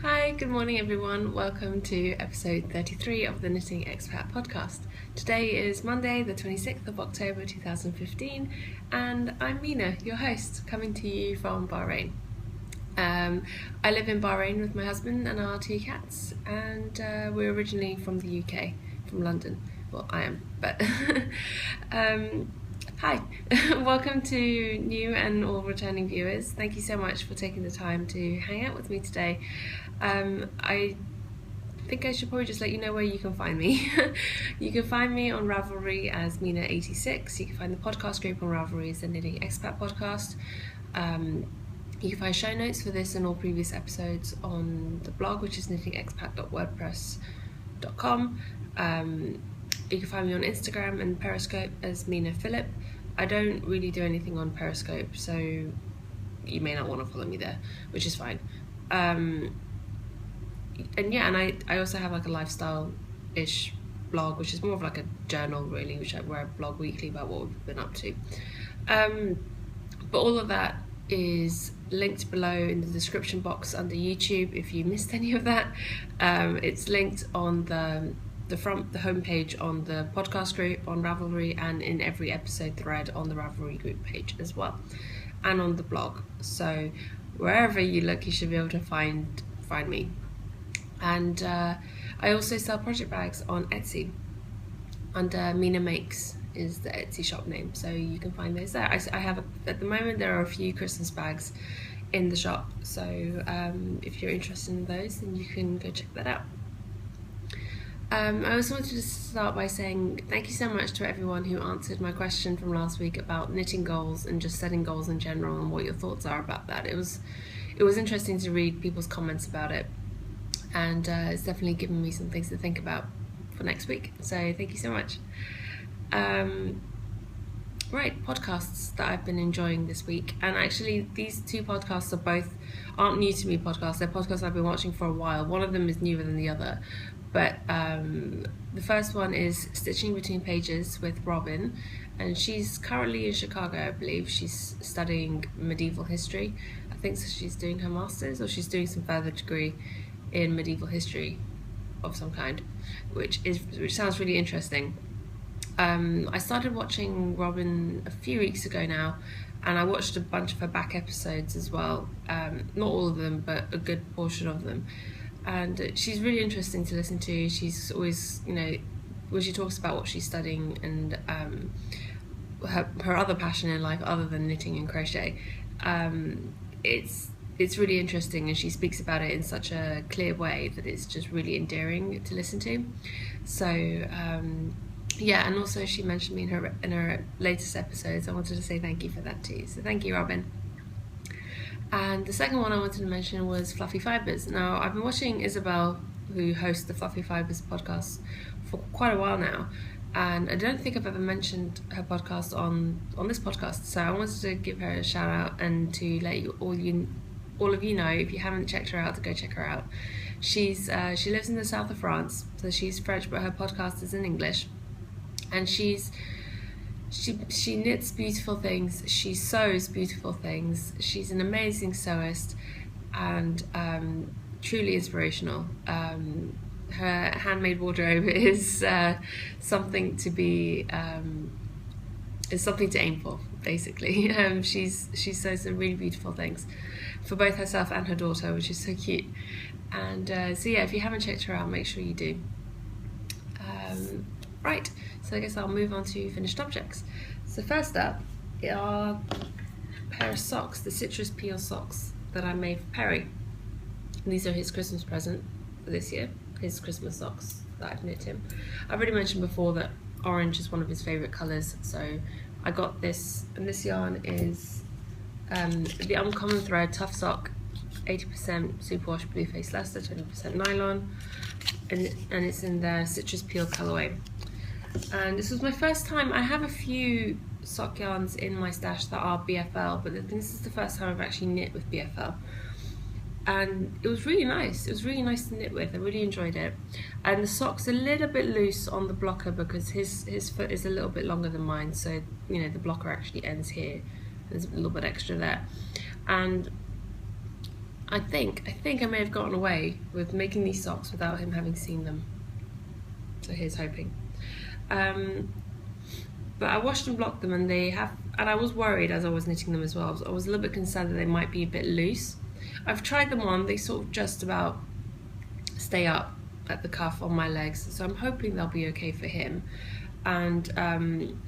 Hi, good morning everyone. Welcome to episode 33 of the Knitting Expat Podcast. Today is Monday, the 26th of October 2015, and I'm Mina, your host, coming to you from Bahrain. I live in Bahrain with my husband and our two cats, and we're originally from the UK, from London. Well, I am, but hi, welcome to new and all returning viewers. Thank you so much for taking the time to hang out with me today. I think I should probably just let you know where you can find me. You can find me on Ravelry as Mina86. You can find the podcast group on Ravelry as the Knitting Expat Podcast. You can find show notes for this and all previous episodes on the blog, which is knittingexpat.wordpress.com. You can find me on Instagram and Periscope as Mina Phillip. I don't really do anything on Periscope, so you may not want to follow me there, which is fine. And I also have like a lifestyle-ish blog, which is more of like a journal really, where I blog weekly about what we've been up to. But all of that is linked below in the description box under YouTube if you missed any of that. It's linked on the homepage on the podcast group on Ravelry, and in every episode thread on the Ravelry group page as well, and on the blog. So wherever you look, you should be able to find me. And I also sell project bags on Etsy under Mina Makes is the Etsy shop name, so you can find those there. I have at the moment there are a few Christmas bags in the shop, so if you're interested in those, then you can go check that out. I also wanted to start by saying thank you so much to everyone who answered my question from last week about knitting goals and just setting goals in general and what your thoughts are about that. It was interesting to read people's comments about it, and it's definitely given me some things to think about for next week, so thank you so much. Right, podcasts that I've been enjoying this week, and actually these two podcasts aren't new to me podcasts. They're podcasts I've been watching for a while. One of them is newer than the other, but the first one is Stitching Between Pages with Robin, and she's currently in Chicago, I believe. She's studying medieval history. I think so. She's doing her master's, or she's doing some further degree in medieval history of some kind, which sounds really interesting. I started watching Robin a few weeks ago now, and I watched a bunch of her back episodes as well. Not all of them, but a good portion of them. And she's really interesting to listen to. She's always, when she talks about what she's studying and her other passion in life other than knitting and crochet, it's really interesting, and she speaks about it in such a clear way that it's just really endearing to listen to. So and also she mentioned me in her latest episodes. I wanted to say thank you for that too. So thank you, Robin. And the second one I wanted to mention was Fluffy Fibers. Now, I've been watching Isabel, who hosts the Fluffy Fibers podcast, for quite a while now, and I don't think I've ever mentioned her podcast on this podcast. So I wanted to give her a shout out and to let all of you know, if you haven't checked her out, to go check her out. She lives in the south of France, so she's French, but her podcast is in English. And she knits beautiful things, she sews beautiful things, she's an amazing sewist, and truly inspirational. Her handmade wardrobe is something to aim for, basically. She sews some really beautiful things for both herself and her daughter, which is so cute. And if you haven't checked her out, make sure you do. Right, so I guess I'll move on to finished objects. So first up are a pair of socks, the citrus peel socks that I made for Perry. And these are his Christmas present for this year, his Christmas socks that I've knit him. I've already mentioned before that orange is one of his favourite colours, so I got this, and this yarn is the Uncommon Thread Tough Sock, 80% superwash blue face Leicester, 20% nylon, and it's in the citrus peel colourway. And this was my first time. I have a few sock yarns in my stash that are BFL, but this is the first time I've actually knit with BFL, and it was really nice. It was really nice to knit with. I really enjoyed it. And the sock's a little bit loose on the blocker because his foot is a little bit longer than mine, so the blocker actually ends here. There's a little bit extra there, and I think I may have gotten away with making these socks without him having seen them. So here's hoping. But I washed and blocked them, and I was worried as I was knitting them as well. I was a little bit concerned that they might be a bit loose. I've tried them on, they sort of just about stay up at the cuff on my legs, so I'm hoping they'll be okay for him. And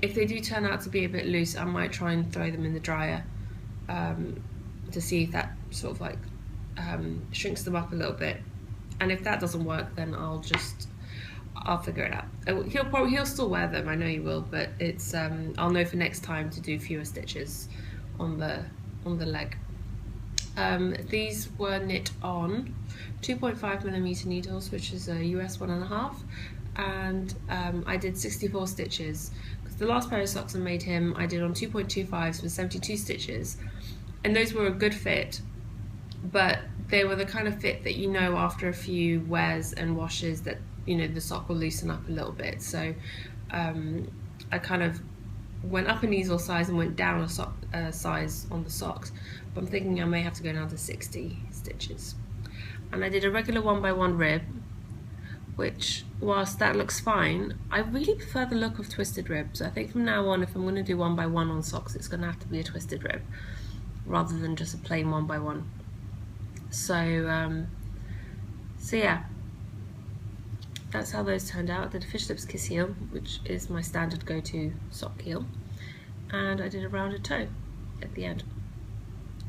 if they do turn out to be a bit loose, I might try and throw them in the dryer to see if that sort of like shrinks them up a little bit. And if that doesn't work, then I'll figure it out. He'll still wear them, I know he will, but it's I'll know for next time to do fewer stitches on the leg. These were knit on 2.5mm needles, which is a US 1.5, and I did 64 stitches, because the last pair of socks I made him I did on 2.25s with 72 stitches, and those were a good fit, but they were the kind of fit that, you know, after a few wears and washes that, you know, the sock will loosen up a little bit. So I kind of went up an easel size and went down a size on the socks, but I'm thinking I may have to go down to 60 stitches. And I did a regular 1x1 rib, which, whilst that looks fine, I really prefer the look of twisted ribs. I think from now on, if I'm going to do 1x1 on socks, it's going to have to be a twisted rib rather than just a plain 1x1. So yeah, that's how those turned out. I did a fish lips kiss heel, which is my standard go-to sock heel, and I did a rounded toe at the end.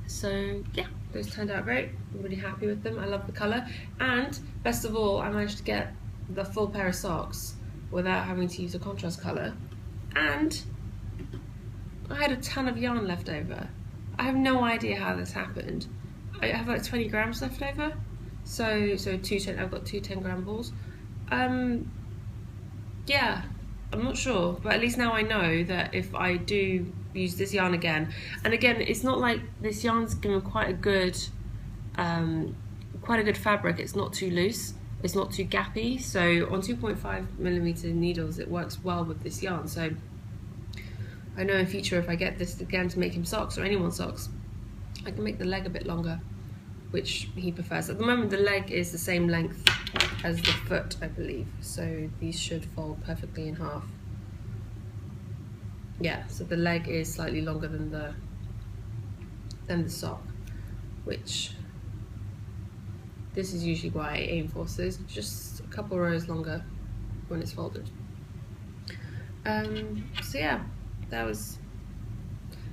So yeah, those turned out great. I'm really happy with them. I love the colour, and best of all, I managed to get the full pair of socks without having to use a contrast colour, and I had a ton of yarn left over. I have no idea how this happened. I have like 20 grams left over, so I've got two 10-gram balls. Yeah, I'm not sure, but at least now I know that if I do use this yarn again, and again, it's not like this yarn's given quite a good fabric. It's not too loose, it's not too gappy, so on 2.5mm needles it works well with this yarn. So I know in future, if I get this again to make him socks, or anyone socks, I can make the leg a bit longer, which he prefers. At the moment the leg is the same length as the foot, I believe, so these should fold perfectly in half. Yeah, so the leg is slightly longer than the sock, which this is usually what I aim for, so it's just a couple rows longer when it's folded. So yeah, that was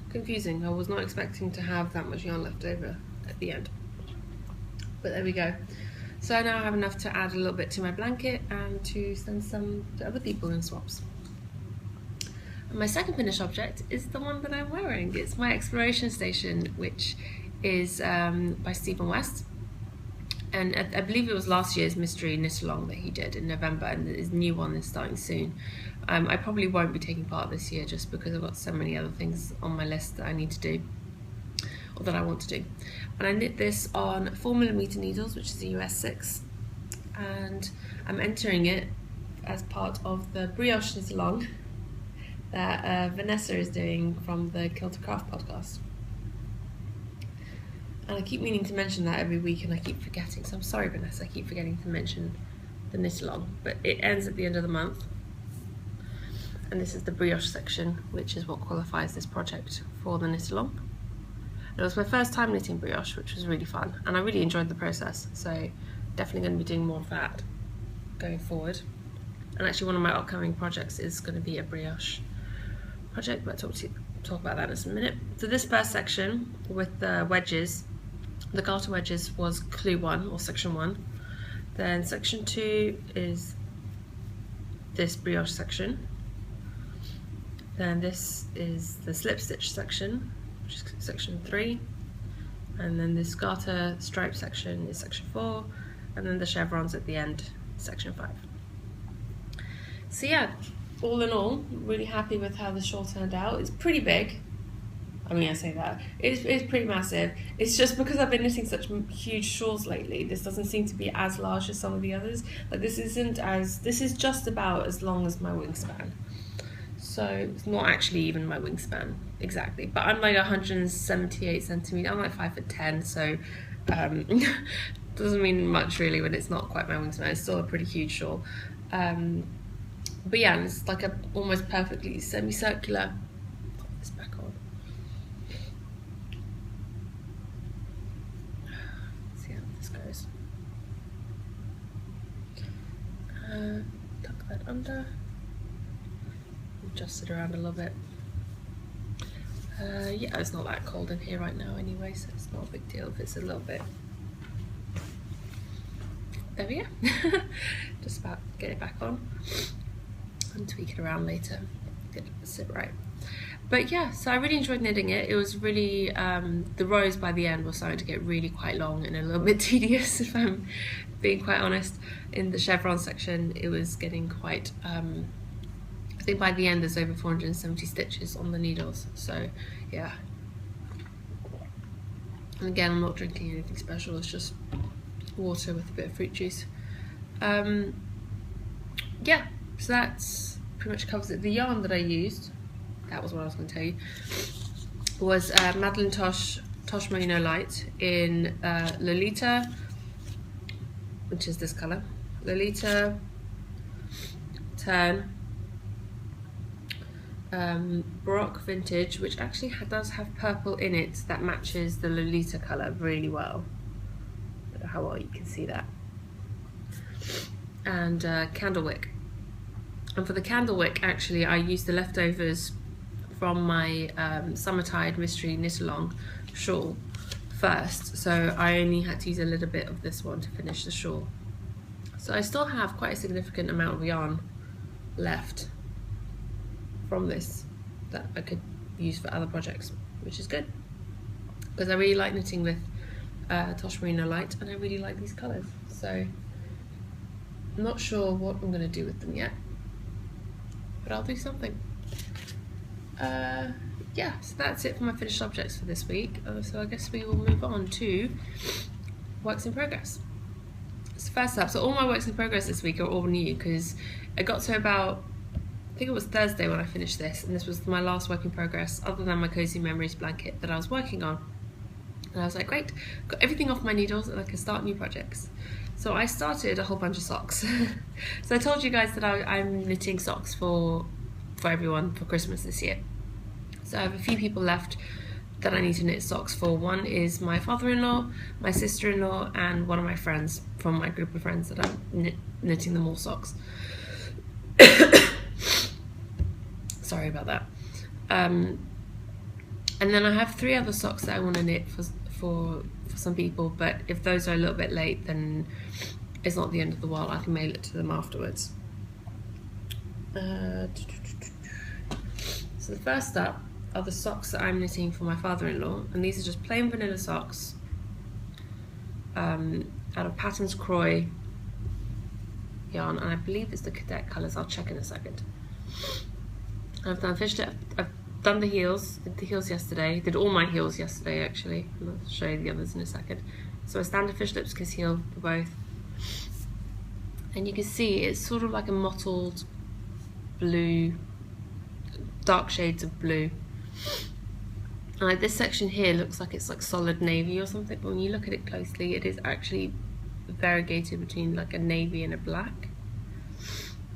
confusing. I was not expecting to have that much yarn left over at the end, but there we go. So now I have enough to add a little bit to my blanket and to send some to other people in swaps. And my second finished object is the one that I'm wearing. It's my exploration station, which is by Stephen West, and I believe it was last year's mystery knit-along that he did in November, and his new one is starting soon. I probably won't be taking part this year just because I've got so many other things on my list that I need to do, or that I want to do. And I knit this on 4mm needles, which is a US 6, and I'm entering it as part of the brioche knit-along that Vanessa is doing from the Kilt Craft podcast. And I keep meaning to mention that every week and I keep forgetting, so I'm sorry Vanessa, I keep forgetting to mention the knit-along, but it ends at the end of the month. And this is the brioche section, which is what qualifies this project for the knit-along. It was my first time knitting brioche, which was really fun, and I really enjoyed the process, so definitely going to be doing more of that going forward. And actually one of my upcoming projects is going to be a brioche project, but I'll talk about that in a minute. So this first section with the wedges, the garter wedges, was clue 1 or section 1. Then section 2 is this brioche section. Then this is the slip stitch section, which is section 3. And then this garter stripe section is section 4. And then the chevrons at the end, section 5. So yeah, all in all, really happy with how the shawl turned out. It's pretty big. I mean, I say that. It's pretty massive. It's just because I've been knitting such huge shawls lately, this doesn't seem to be as large as some of the others. Like this is just about as long as my wingspan. So it's not actually even my wingspan exactly, but I'm like 178 centimeters. I'm like 5'10", so Doesn't mean much really when it's not quite my wingspan. It's still a pretty huge shawl. But yeah, it's like a almost perfectly semicircular. Put this back on. Let's see how this goes. Tuck that under. Adjust it around a little bit. Yeah, it's not that cold in here right now anyway, so it's not a big deal if it's a little bit. There we go. Just about to get it back on and tweak it around later. Get it to sit right. But yeah, so I really enjoyed knitting it. It was really, the rows by the end were starting to get really quite long and a little bit tedious, if I'm being quite honest. In the chevron section, it was getting quite, I think by the end there's over 470 stitches on the needles, so yeah. And again, I'm not drinking anything special, it's just water with a bit of fruit juice. Yeah, so that's pretty much covers it. The yarn that I used, that was what I was going to tell you, was Madeline Tosh Merino Light in Lolita, which is this colour, Lolita, Turn, Baroque Vintage, which actually does have purple in it that matches the Lolita colour really well. I don't know how well you can see that. And Candlewick. And for the Candlewick, actually, I used the leftovers from my Summertide Mystery Knitalong shawl first, so I only had to use a little bit of this one to finish the shawl. So I still have quite a significant amount of yarn left from this that I could use for other projects, which is good because I really like knitting with Tosh Merino Light, and I really like these colours, so I'm not sure what I'm going to do with them yet, but I'll do something. Yeah, so that's it for my finished objects for this week. So I guess we will move on to works in progress. So first up, so all my works in progress this week are all new because I got to about, I think it was Thursday when I finished this, and this was my last work in progress other than my Cozy Memories blanket that I was working on. And I was like, great, got everything off my needles and I can start new projects. So I started a whole bunch of socks. So I told you guys that I'm knitting socks for everyone for Christmas this year. So I have a few people left that I need to knit socks for. One is my father-in-law, my sister-in-law, and one of my friends from my group of friends that I'm knitting them all socks. Sorry about that. And then I have 3 other socks that I want to knit for some people, but if those are a little bit late, then it's not the end of the world. I can mail it to them afterwards. So the first up are the socks that I'm knitting for my father-in-law, and these are just plain vanilla socks out of Patterns Croy yarn, and I believe it's the cadet colours. I'll check in a second. I've done the heels, did the heels yesterday, did all my heels yesterday actually, and I'll show you the others in a second. So a standard fish lips kiss heel for both, and you can see it's sort of like a mottled blue, dark shades of blue. And like this section here looks like it's like solid navy or something, but when you look at it closely, it is actually variegated between like a navy and a black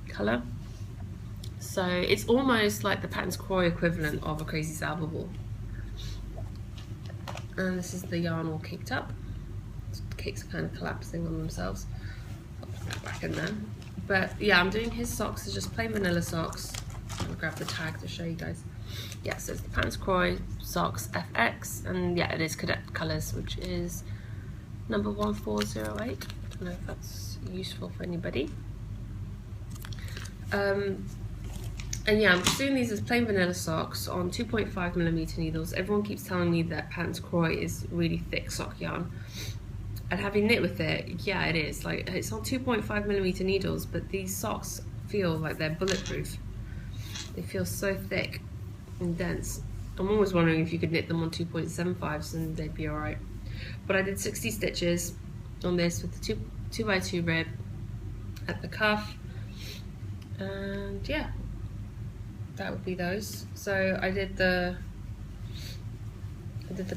colour. So it's almost like the Patterns Croy equivalent of a Crazy Salva ball. And this is the yarn all caked up. The cakes are kind of collapsing on themselves. I'll put that back in there. But yeah, I'm doing his socks as just plain vanilla socks. I'll grab the tag to show you guys. Yeah, so it's the Patterns Croy socks FX, and yeah, it is cadet colours, which is number 1408. I don't know if that's useful for anybody. And yeah, I'm just doing these as plain vanilla socks on 2.5mm needles. Everyone keeps telling me that Patterns Croy is really thick sock yarn. And having knit with it, yeah, it is. Like, it's on 2.5mm needles, but these socks feel like they're bulletproof. They feel so thick and dense. I'm always wondering if you could knit them on 2.75s and they'd be alright. But I did 60 stitches on this with the 2x2 rib at the cuff. And yeah, that would be those. So I did the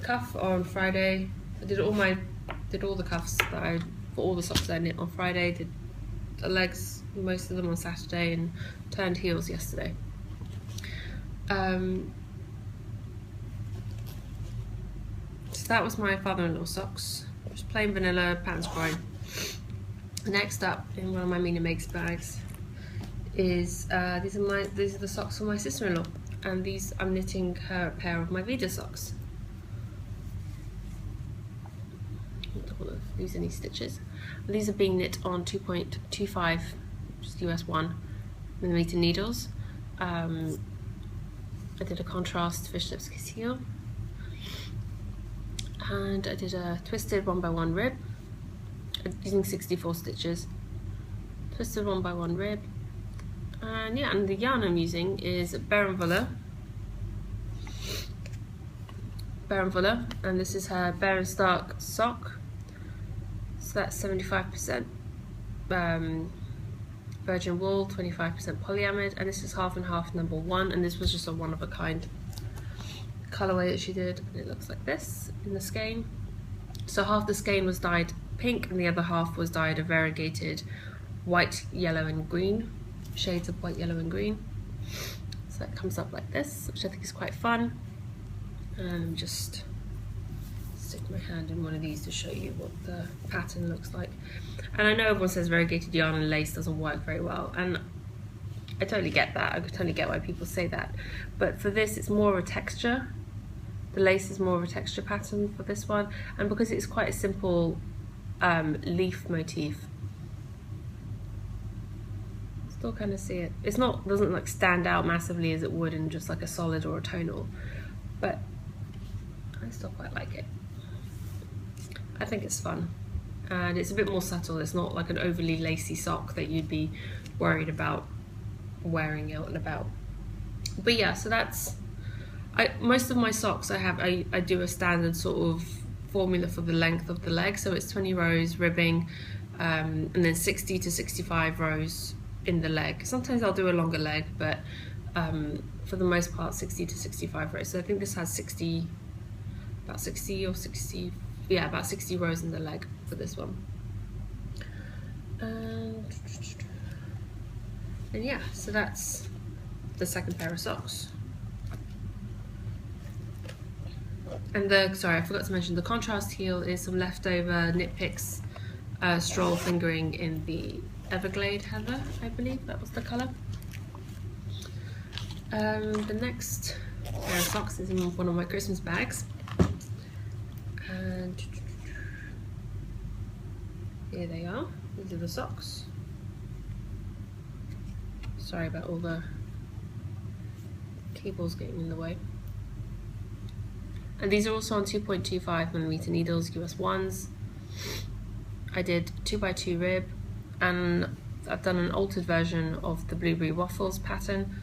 cuff on Friday. I did did all the cuffs for all the socks that I knit on Friday, did the legs, most of them on Saturday, and turned heels yesterday. So that was my father-in-law socks, just plain vanilla pattern scrolling. Next up in one of my Mina Makes bags is these are the socks for my sister-in-law, and these I'm knitting her a pair of my Vida socks. Don't lose any stitches. And these are being knit on 2.25 just US 1mm needles. I did a contrast fish lips kiss heel, and I did a twisted 1x1 rib using 64 stitches, twisted 1x1 rib, and yeah, and the yarn I'm using is Berenvuller, and this is her Beren Stark sock, so that's 75% virgin wool, 25% polyamide, and this is half and half number 1, and this was just a one-of-a-kind colorway that she did, and it looks like this in the skein. So half the skein was dyed pink and the other half was dyed a variegated white, yellow and green, shades of white, yellow and green. So it comes up like this, which I think is quite fun. And just stick my hand in one of these to show you what the pattern looks like. And I know everyone says variegated yarn and lace doesn't work very well, and I totally get that. I totally get why people say that, but for this it's more of a texture. The lace is more of a texture pattern for this one, and because it's quite a simple leaf motif, still kind of see it. It's not, doesn't like stand out massively as it would in just like a solid or a tonal, but I still quite like it. I think it's fun, and it's a bit more subtle. It's not like an overly lacy sock that you'd be worried about wearing out and about. But yeah, so that's, most of my socks I do a standard sort of formula for the length of the leg, so it's 20 rows ribbing, and then 60 to 65 rows in the leg. Sometimes I'll do a longer leg, but for the most part 60 to 65 rows. So I think this has about 60 rows in the leg for this one. And yeah, so that's the second pair of socks. And sorry, I forgot to mention, the contrast heel is some leftover Knit Picks stroll fingering in the Everglade Heather, I believe that was the colour. The next pair of socks is in one of my Christmas bags, and here they are. These are the socks. Sorry about all the cables getting in the way. And these are also on 2.25mm needles, US 1s. I did 2x2 rib, and I've done an altered version of the Blueberry Waffles pattern.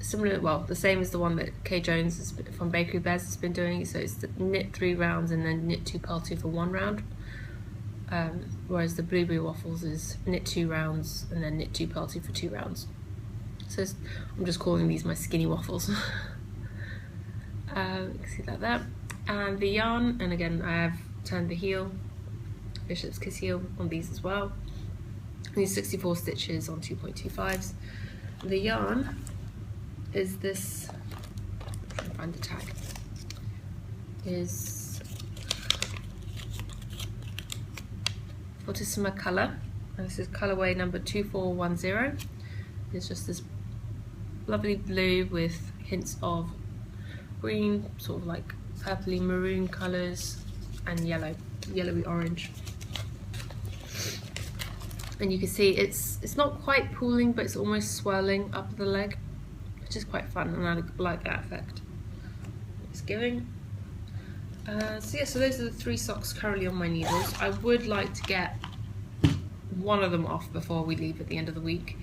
Similar, well, the same as the one that Kay Jones from Bakery Bez has been doing. So it's knit 3 rounds and then knit 2 purl 2 for 1 round. Whereas the Blueberry Waffles is knit 2 rounds and then knit 2 purl 2 for 2 rounds. So I'm just calling these my skinny waffles. You can see like that. And the yarn, and again I have turned the heel, Bishop's Kiss heel on these as well. These 64 stitches on 2.25s. The yarn is this, I'm trying to find the tag, is Fortissima colour, and this is colourway number 2410. It's just this lovely blue with hints of green, sort of like purpley maroon colours, and yellowy orange. And you can see it's not quite pooling, but it's almost swirling up the leg, which is quite fun, and I like that effect it's giving. So yeah, so those are the 3 socks currently on my needles. I would like to get one of them off before we leave at the end of the week,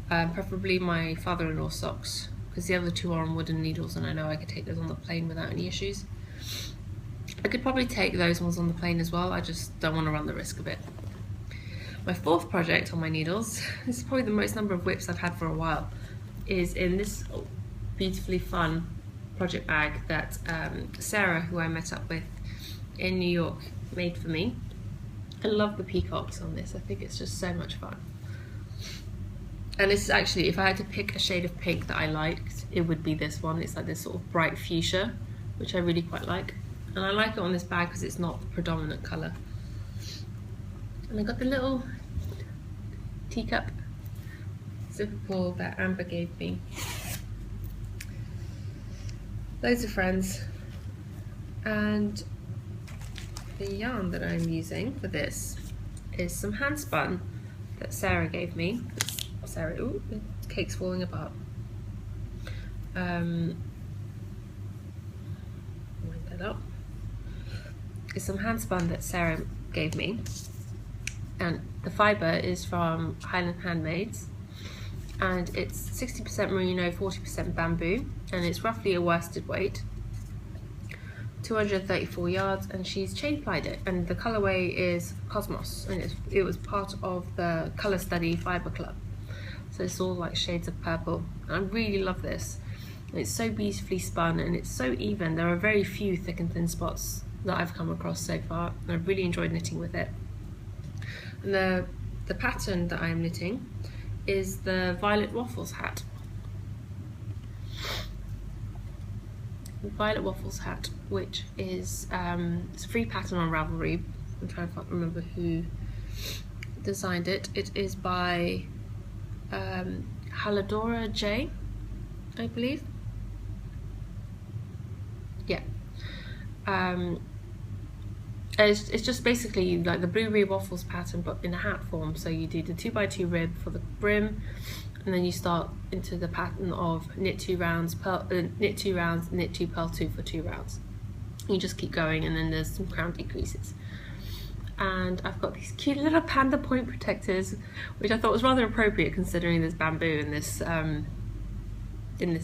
preferably my father-in-law socks, because the other 2 are on wooden needles and I know I could take those on the plane without any issues. I could probably take those ones on the plane as well, I just don't want to run the risk of it. My 4th project on my needles, this is probably the most number of whips I've had for a while, is in this beautifully fun project bag that Sarah, who I met up with in New York, made for me. I love the peacocks on this. I think it's just so much fun. And this is actually, if I had to pick a shade of pink that I liked, it would be this one. It's like this sort of bright fuchsia, which I really quite like. And I like it on this bag because it's not the predominant colour. And I got the little teacup zipper pull that Amber gave me. Loads of friends. And the yarn that I'm using for this is some hand spun that Sarah gave me. Sarah, ooh, the cake's falling apart. Wind that up. It's some hand spun that Sarah gave me, and the fibre is from Highland Handmaids, and it's 60% merino, 40% bamboo, and it's roughly a worsted weight. 234 yards, and she's chain plied it, and the colourway is Cosmos, and it was part of the Colour Study Fibre Club, so it's all like shades of purple. And I really love this. It's so beautifully spun and it's so even. There are very few thick and thin spots that I've come across so far, and I've really enjoyed knitting with it. And the pattern that I'm knitting is the Violet Waffles hat. Violet Waffles hat, which is it's a free pattern on Ravelry. I'm trying to remember who designed it. It is by Haladora J, I believe. Yeah. It's just basically like the Blueberry Waffles pattern, but in a hat form. So you do the 2x2 rib for the brim, and then you start into the pattern of knit 2 rounds, knit 2 rounds, knit 2, purl 2 for 2 rounds. You just keep going, and then there's some crown decreases. And I've got these cute little panda point protectors, which I thought was rather appropriate considering there's bamboo in this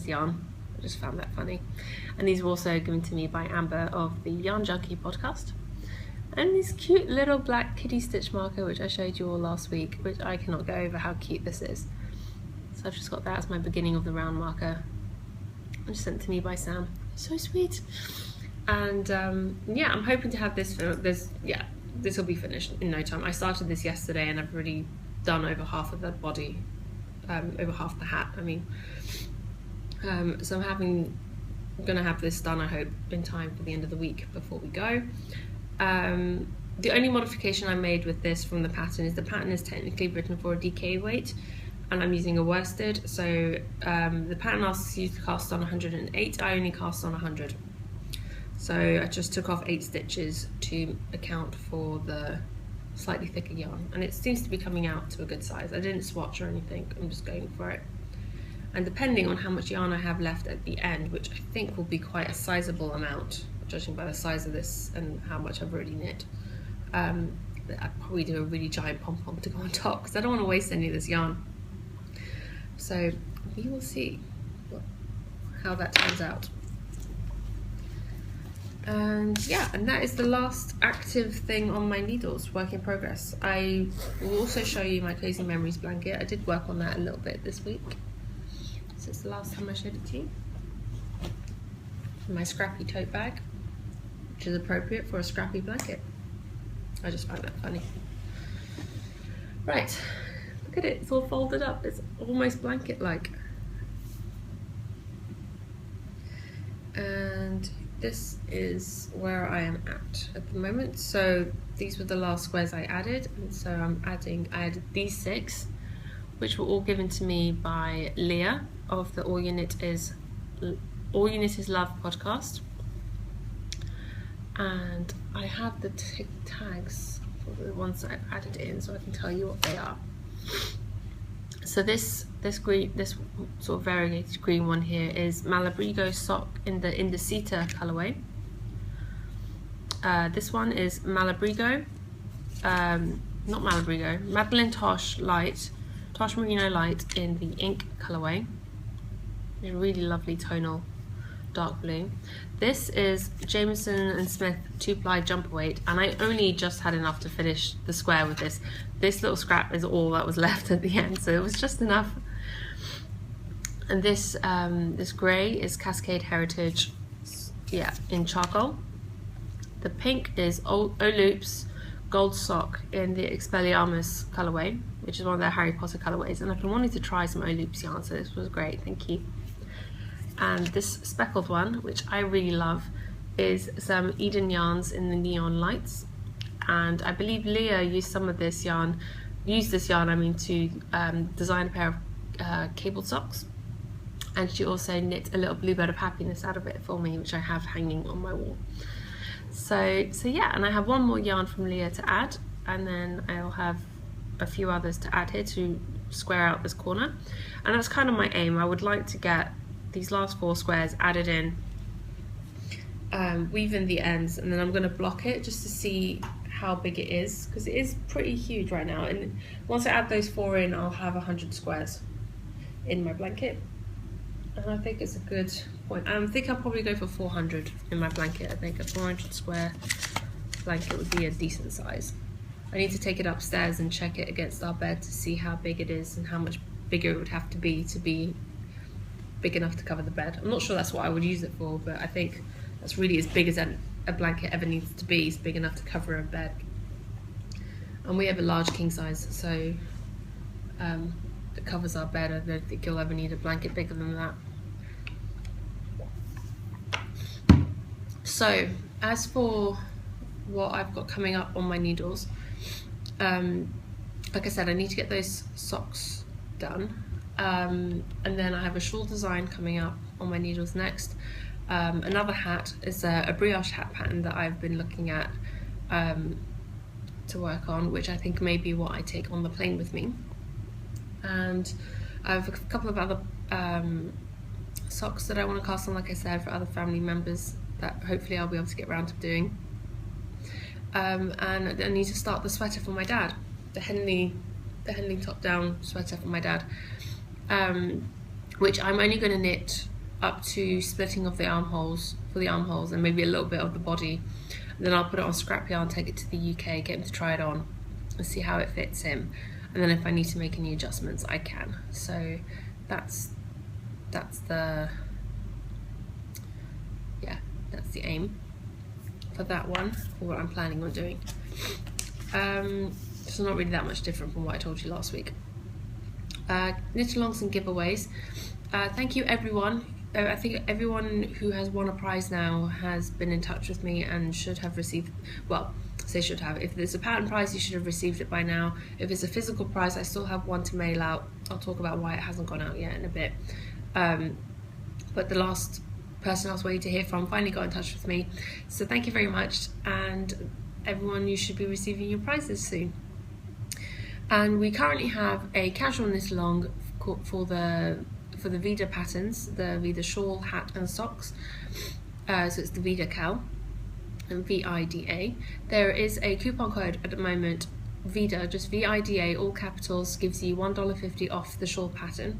yarn. I just found that funny. And these were also given to me by Amber of the Yarn Junkie podcast. And this cute little black kitty stitch marker, which I showed you all last week, which I cannot get over how cute this is. So I've just got that as my beginning of the round marker. Just sent to me by Sam. So sweet. And yeah, I'm hoping to have this. This will be finished in no time. I started this yesterday, and I've already done over half of the body, over half the hat. I mean, so I'm gonna have this done, I hope, in time for the end of the week before we go. The only modification I made with this from the pattern is the pattern is technically written for a DK weight, and I'm using a worsted. So the pattern asks you to cast on 108. I only cast on 100. So I just took off 8 stitches to account for the slightly thicker yarn, and it seems to be coming out to a good size. I didn't swatch or anything, I'm just going for it. And depending on how much yarn I have left at the end, which I think will be quite a sizable amount, judging by the size of this and how much I've already knit, I'd probably do a really giant pom-pom to go on top, because I don't want to waste any of this yarn. So we will see how that turns out. And yeah, and that is the last active thing on my needles, work in progress. I will also show you my Cozy Memories blanket. I did work on that a little bit this week, so it's the last time I showed it to you. My scrappy tote bag, which is appropriate for a scrappy blanket. I just found that funny. Right, look at it, it's all folded up. It's almost blanket-like. And this is where I am at the moment. So these were the last squares I added, and so I added these 6, which were all given to me by Leah of the All You Knit Is Love podcast. And I have the tags for the ones that I've added in, so I can tell you what they are. So this sort of variegated green one here is Malabrigo sock in the Ceta colorway. This one is Malabrigo, not Malabrigo, Madeline Tosh Merino Light in the ink colorway. A really lovely tonal dark blue. This is Jameson and Smith 2-ply jumper weight, and I only just had enough to finish the square with this. This little scrap is all that was left at the end, so it was just enough. And this this grey is Cascade Heritage, yeah, in charcoal. The pink is Oloops Gold Sock in the Expelliarmus colourway, which is one of their Harry Potter colourways, and I've been wanting to try some Oloops yarn, so this was great, thank you. And this speckled one, which I really love, is some Eden yarns in the Neon Lights, and I believe Leah used this yarn to design a pair of cabled socks, and she also knit a little bluebird of happiness out of it for me, which I have hanging on my wall. So yeah, and I have one more yarn from Leah to add, and then I'll have a few others to add here to square out this corner, and that's kind of my aim. I would like to get these last 4 squares added in, weave in the ends, and then I'm going to block it just to see how big it is, because it is pretty huge right now, and once I add those 4 in, I'll have 100 squares in my blanket, and I think it's a good point. I think I'll probably go for 400 in my blanket. I think a 400 square blanket would be a decent size. I need to take it upstairs and check it against our bed to see how big it is and how much bigger it would have to be big enough to cover the bed. I'm not sure that's what I would use it for, but I think that's really as big as a blanket ever needs to be. It's big enough to cover a bed. And we have a large king size, so it covers our bed. I don't think you'll ever need a blanket bigger than that. So as for what I've got coming up on my needles, like I said, I need to get those socks done. And then I have a shawl design coming up on my needles next. Another hat is a brioche hat pattern that I've been looking at to work on, which I think may be what I take on the plane with me. And I have a couple of other socks that I want to cast on, like I said, for other family members that hopefully I'll be able to get around to doing. And I need to start the sweater for my dad, the Henley top-down sweater for my dad. Which I'm only going to knit up to splitting of the armholes, and maybe a little bit of the body, and then I'll put it on scrap yarn, take it to the UK, get him to try it on and see how it fits him, and then if I need to make any adjustments I can. So that's the aim for that one, for what I'm planning on doing. It's not really that much different from what I told you last week. Knitalongs and giveaways. Thank you everyone. I think everyone who has won a prize now has been in touch with me and should have received, well, say should have. If there's a pattern prize, you should have received it by now. If it's a physical prize, I still have one to mail out. I'll talk about why it hasn't gone out yet in a bit. But the last person I was waiting to hear from finally got in touch with me. So thank you very much, and everyone, you should be receiving your prizes soon. And we currently have a casual knit along for the Vida patterns, the Vida shawl, hat and socks. So it's the Vida Cal, and VIDA. There is a coupon code at the moment, Vida, just VIDA, all capitals, gives you $1.50 off the shawl pattern.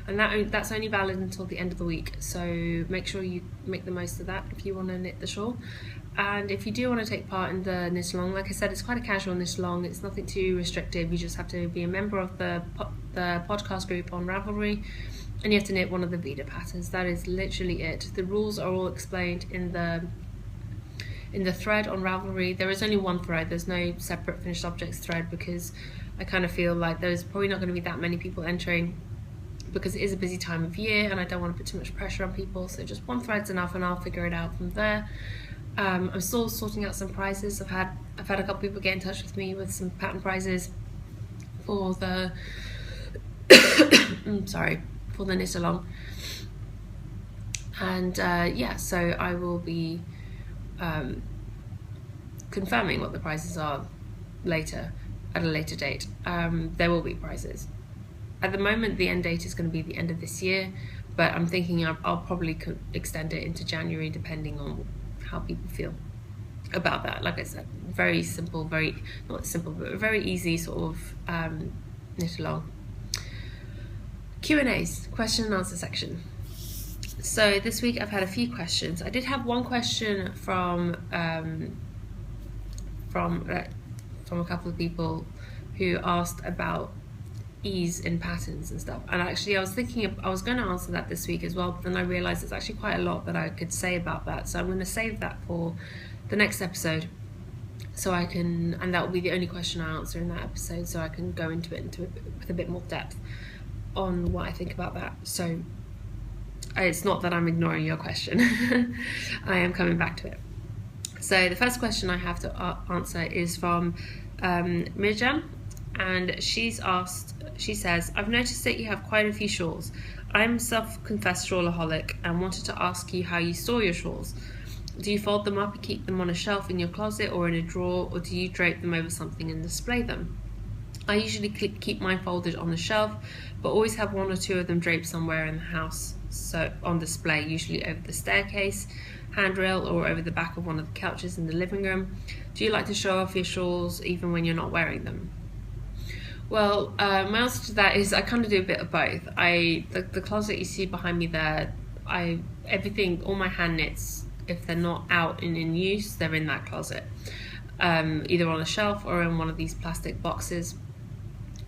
And that's only valid until the end of the week, so make sure you make the most of that if you want to knit the shawl. And if you do want to take part in the knit along, like I said, it's quite a casual knit along. It's nothing too restrictive. You just have to be a member of the podcast group on Ravelry, and you have to knit one of the Vida patterns. That is literally it. The rules are all explained in the thread on Ravelry. There is only one thread. There's no separate finished objects thread, because I kind of feel like there's probably not going to be that many people entering, because it is a busy time of year and I don't want to put too much pressure on people. So just one thread's enough, and I'll figure it out from there. I'm still sorting out some prizes. I've had a couple people get in touch with me with some pattern prizes for the for the knit along. And yeah, so I will be confirming what the prizes are later, at a later date. There will be prizes. At the moment, the end date is going to be the end of this year, but I'm thinking I'll probably extend it into January, depending on how people feel about that. Like I said, very simple, not simple, but very easy sort of knit along. Q&As, question and answer section. So this week I've had a few questions. I did have one question from a couple of people who asked about ease in patterns and stuff, and actually I was going to answer that this week as well, but then I realized there's actually quite a lot that I could say about that, so I'm going to save that for the next episode. So I can, and that will be the only question I answer in that episode, so I can go into it with a bit more depth on what I think about that. So it's not that I'm ignoring your question. I am coming back to it. So the first question I have to answer is from Mirjam, and she says, I've noticed that you have quite a few shawls. I'm self-confessed shawlaholic and wanted to ask you how you store your shawls. Do you fold them up and keep them on a shelf in your closet or in a drawer, or do you drape them over something and display them? I usually keep mine folded on the shelf, but always have one or two of them draped somewhere in the house, so on display, usually over the staircase handrail or over the back of one of the couches in the living room. Do you like to show off your shawls even when you're not wearing them? Well, my answer to that is I kind of do a bit of both. The closet you see behind me there, all my hand knits, if they're not out and in use, they're in that closet, either on a shelf or in one of these plastic boxes.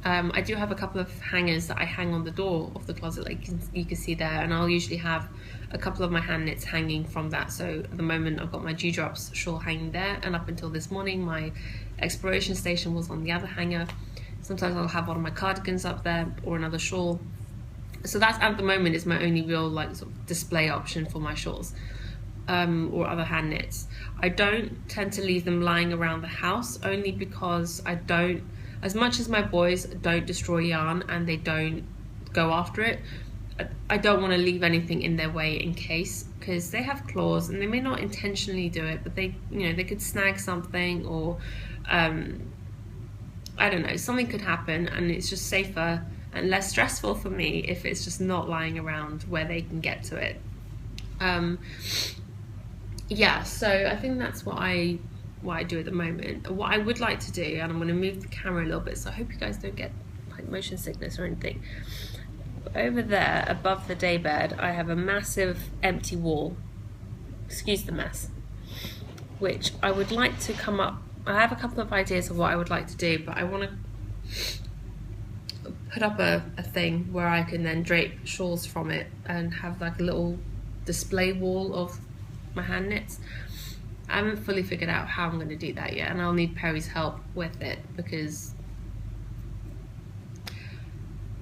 I do have a couple of hangers that I hang on the door of the closet, like you can see there, and I'll usually have a couple of my hand knits hanging from that. So at the moment I've got my Dewdrops shawl hanging there, and up until this morning my Exploration Station was on the other hanger. Sometimes I'll have one of my cardigans up there or another shawl. So that's, at the moment, is my only real sort of display option for my shawls, or other hand knits. I don't tend to leave them lying around the house, only because as much as my boys don't destroy yarn and they don't go after it, I don't want to leave anything in their way in case, because they have claws and they may not intentionally do it, but they could snag something, or I don't know, something could happen, and it's just safer and less stressful for me if it's just not lying around where they can get to it. So I think that's what I do at the moment. What I would like to do, and I'm going to move the camera a little bit, so I hope you guys don't get motion sickness or anything. Over there, above the daybed, I have a massive empty wall. Excuse the mess. Which I would like to come up. I have a couple of ideas of what I would like to do, but I want to put up a thing where I can then drape shawls from it and have a little display wall of my hand knits. I haven't fully figured out how I'm going to do that yet, and I'll need Perry's help with it because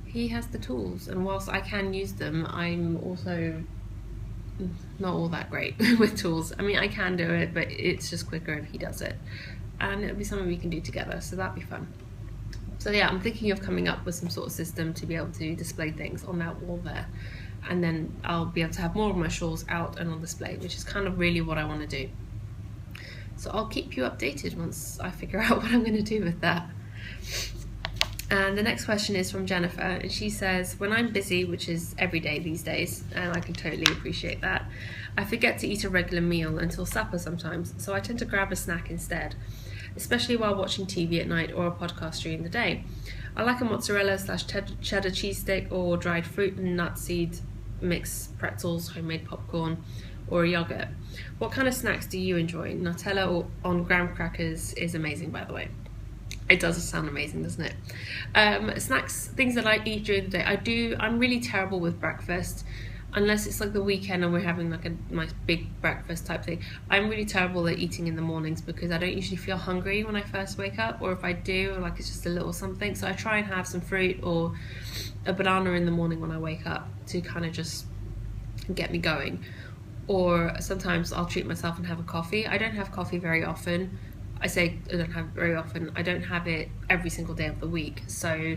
he has the tools, and whilst I can use them, I'm also not all that great with tools. I mean, I can do it, but it's just quicker if he does it, and it'll be something we can do together, so that'd be fun. So yeah, I'm thinking of coming up with some sort of system to be able to display things on that wall there, and then I'll be able to have more of my shawls out and on display, which is kind of really what I want to do. So I'll keep you updated once I figure out what I'm going to do with that. And the next question is from Jennifer, and she says, when I'm busy, which is every day these days, and I can totally appreciate that, I forget to eat a regular meal until supper sometimes, so I tend to grab a snack instead, especially while watching TV at night or a podcast during the day. I like a mozzarella/cheddar cheese stick, or dried fruit and nut seed mix, pretzels, homemade popcorn, or a yogurt. What kind of snacks do you enjoy? Nutella or on graham crackers is amazing, by the way. It does sound amazing, doesn't it? Snacks, things that I eat during the day. I'm really terrible with breakfast, unless it's the weekend and we're having a nice big breakfast type thing. I'm really terrible at eating in the mornings because I don't usually feel hungry when I first wake up, or if I do, it's just a little something. So I try and have some fruit or a banana in the morning when I wake up to kind of just get me going. Or sometimes I'll treat myself and have a coffee. I don't have coffee very often. I say I don't have it very often. I don't have it every single day of the week. So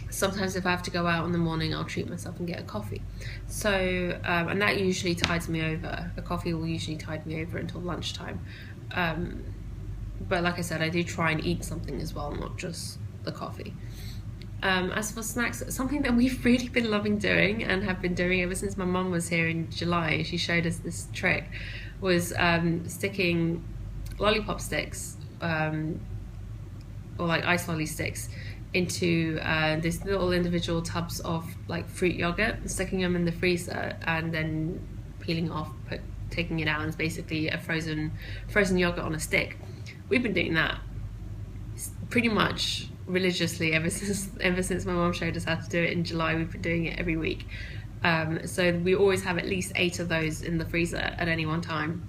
sometimes if I have to go out in the morning, I'll treat myself and get a coffee. So, and that usually tides me over. A coffee will usually tide me over until lunchtime. But like I said, I do try and eat something as well, not just the coffee. As for snacks, something that we've really been loving doing and have been doing ever since my mum was here in July, she showed us this trick, was sticking lollipop sticks, or ice lolly sticks, into these little individual tubs of fruit yogurt, and sticking them in the freezer, and then peeling off, taking it out, and it's basically a frozen yogurt on a stick. We've been doing that pretty much religiously ever since my mum showed us how to do it in July. We've been doing it every week. So we always have at least 8 of those in the freezer at any one time.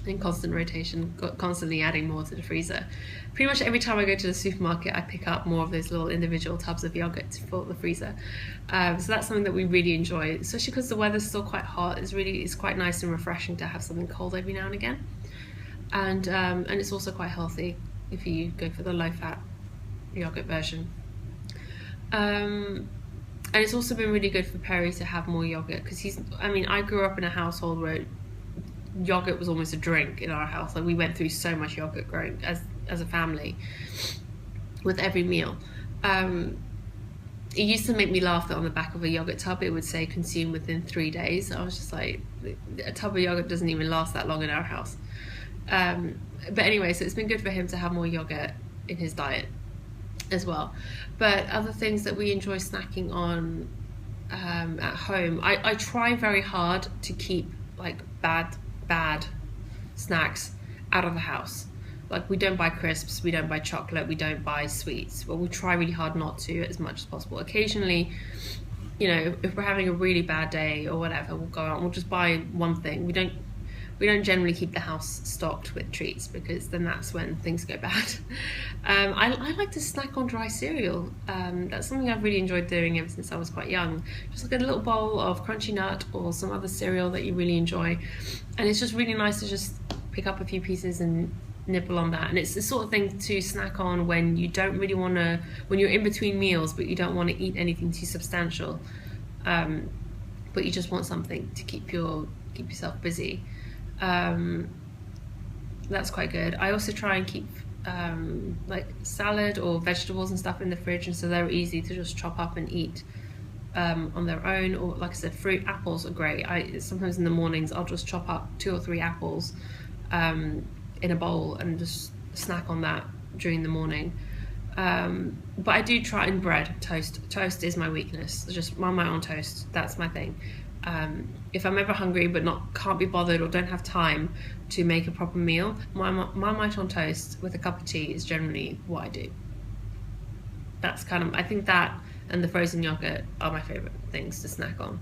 in constant rotation, constantly adding more to the freezer. Pretty much every time I go to the supermarket, I pick up more of those little individual tubs of yogurt to fill the freezer. So that's something that we really enjoy, especially because the weather's still quite hot. It's quite nice and refreshing to have something cold every now and again. And it's also quite healthy if you go for the low-fat yogurt version. And it's also been really good for Perry to have more yogurt, because I grew up in a household where yogurt was almost a drink in our house. Like, we went through so much yogurt growing as a family with every meal. It used to make me laugh that on the back of a yogurt tub it would say consume within 3 days. I was just like, a tub of yogurt doesn't even last that long in our house. But anyway, so it's been good for him to have more yogurt in his diet as well. But other things that we enjoy snacking on at home, I try very hard to keep like bad snacks out of the house. Like, we don't buy crisps, we don't buy chocolate, we don't buy sweets. Well, we try really hard not to as much as possible. Occasionally, if we're having a really bad day or whatever, we'll go out and we'll just buy one thing. We don't generally keep the house stocked with treats, because then that's when things go bad. I like to snack on dry cereal. That's something I've really enjoyed doing ever since I was quite young. Just like a little bowl of crunchy nut or some other cereal that you really enjoy. And it's just really nice to just pick up a few pieces and nibble on that. And it's the sort of thing to snack on when you don't really want to, when you're in between meals but you don't want to eat anything too substantial, but you just want something to keep yourself busy. That's quite good. I also try and keep like salad or vegetables and stuff in the fridge, and so they're easy to just chop up and eat on their own. Or, like I said, fruit, apples are great. Sometimes in the mornings I'll just chop up 2 or 3 apples in a bowl and just snack on that during the morning. But I do try, and bread, toast is my weakness. Just Marmite on toast, that's my thing. If I'm ever hungry but can't be bothered or don't have time to make a proper meal, Marmite on toast with a cup of tea is generally what I do. That's I think that and the frozen yogurt are my favourite things to snack on.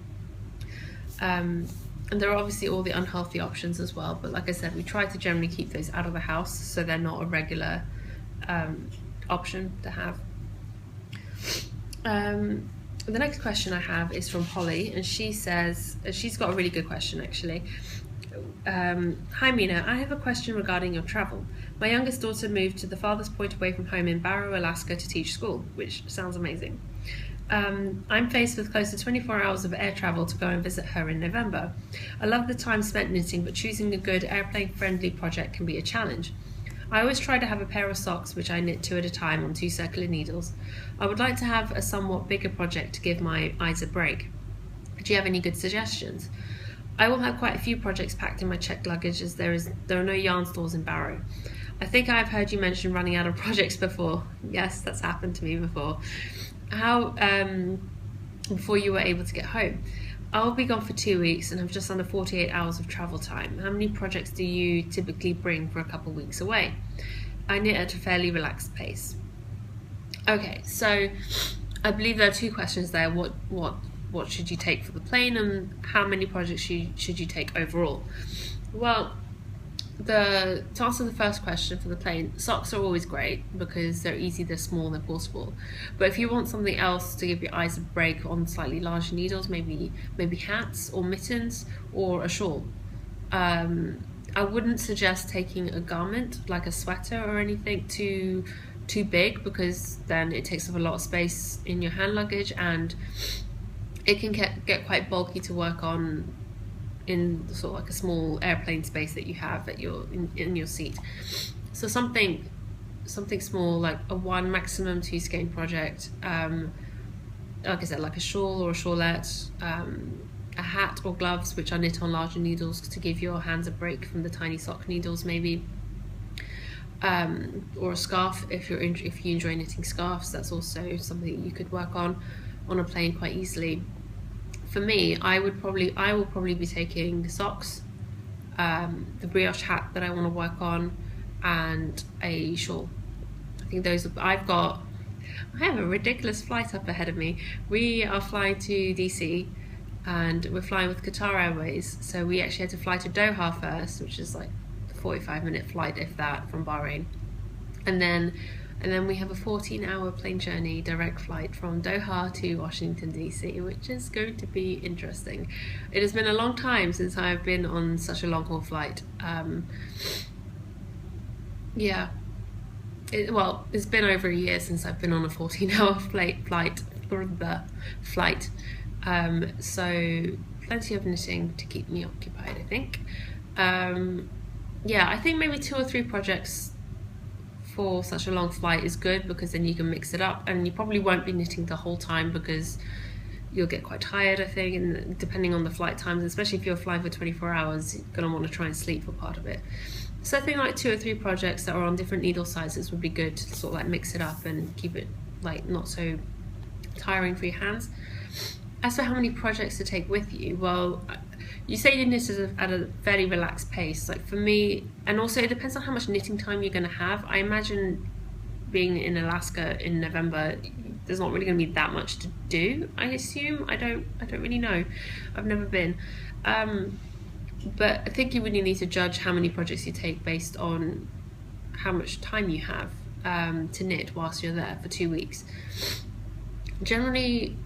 And there are obviously all the unhealthy options as well, but like I said, we try to generally keep those out of the house so they're not a regular option to have. The next question I have is from Holly, and she says, she's got a really good question actually. Hi Mina, I have a question regarding your travel. My youngest daughter moved to the farthest point away from home in Barrow, Alaska to teach school, which sounds amazing. I'm faced with close to 24 hours of air travel to go and visit her in November. I love the time spent knitting, but choosing a good airplane-friendly project can be a challenge. I always try to have a pair of socks which I knit 2 at a time on 2 circular needles. I would like to have a somewhat bigger project to give my eyes a break. Do you have any good suggestions? I will have quite a few projects packed in my checked luggage, as there are no yarn stores in Barrow. I think I've heard you mention running out of projects before. Yes, that's happened to me before. Before you were able to get home. I'll be gone for 2 weeks and have just under 48 hours of travel time. How many projects do you typically bring for a couple of weeks away? I knit at a fairly relaxed pace. Okay, so I believe there are 2 questions there. What should you take for the plane, and how many projects should you take overall? Well, to answer the first question for the plane, socks are always great because they're easy, they're small, they're portable. But if you want something else to give your eyes a break on slightly larger needles, maybe hats or mittens or a shawl. I wouldn't suggest taking a garment like a sweater or anything too big, because then it takes up a lot of space in your hand luggage and it can get quite bulky to work on in sort of like a small airplane space that you have at in your seat. So something small, like a 1 maximum 2 skein project, like I said, like a shawl or a shawlette, a hat or gloves which are knit on larger needles to give your hands a break from the tiny sock needles maybe, or a scarf if you enjoy knitting scarves. That's also something you could work on a plane quite easily. For me, I will probably be taking socks, the brioche hat that I want to work on, and a shawl. I think those I have a ridiculous flight up ahead of me. We are flying to DC and we're flying with Qatar Airways, so we actually had to fly to Doha first, which is like 45-minute flight, if that, from Bahrain. And then we have a 14-hour plane journey, direct flight from Doha to Washington, D.C., which is going to be interesting. It has been a long time since I've been on such a long-haul flight. It's been over a year since I've been on a 14-hour flight. So plenty of knitting to keep me occupied, I think. I think maybe 2 or 3 projects for such a long flight is good, because then you can mix it up, and you probably won't be knitting the whole time because you'll get quite tired, I think, and depending on the flight times, especially if you're flying for 24 hours, you're going to want to try and sleep for part of it. So I think like 2 or 3 projects that are on different needle sizes would be good to sort of like mix it up and keep it like not so tiring for your hands. As for how many projects to take with you, well, you say you knit at a fairly relaxed pace. Like for me, and also it depends on how much knitting time you're going to have. I imagine being in Alaska in November, there's not really going to be that much to do, I assume. I don't really know. I've never been. But I think you really need to judge how many projects you take based on how much time you have to knit whilst you're there for 2 weeks. Generally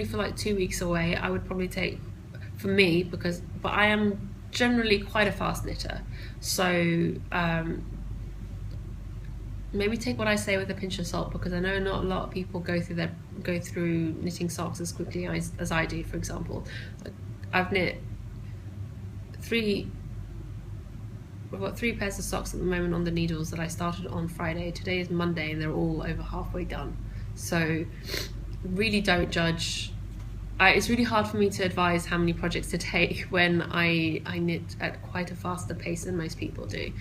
for like 2 weeks away, I would probably take, for me, but I am generally quite a fast knitter, so maybe take what I say with a pinch of salt, because I know not a lot of people go through knitting socks as quickly as I do. For example, I've knit I've got 3 pairs of socks at the moment on the needles that I started on Friday. Today is Monday and they're all over halfway done. So really don't judge. It's really hard for me to advise how many projects to take when I knit at quite a faster pace than most people do.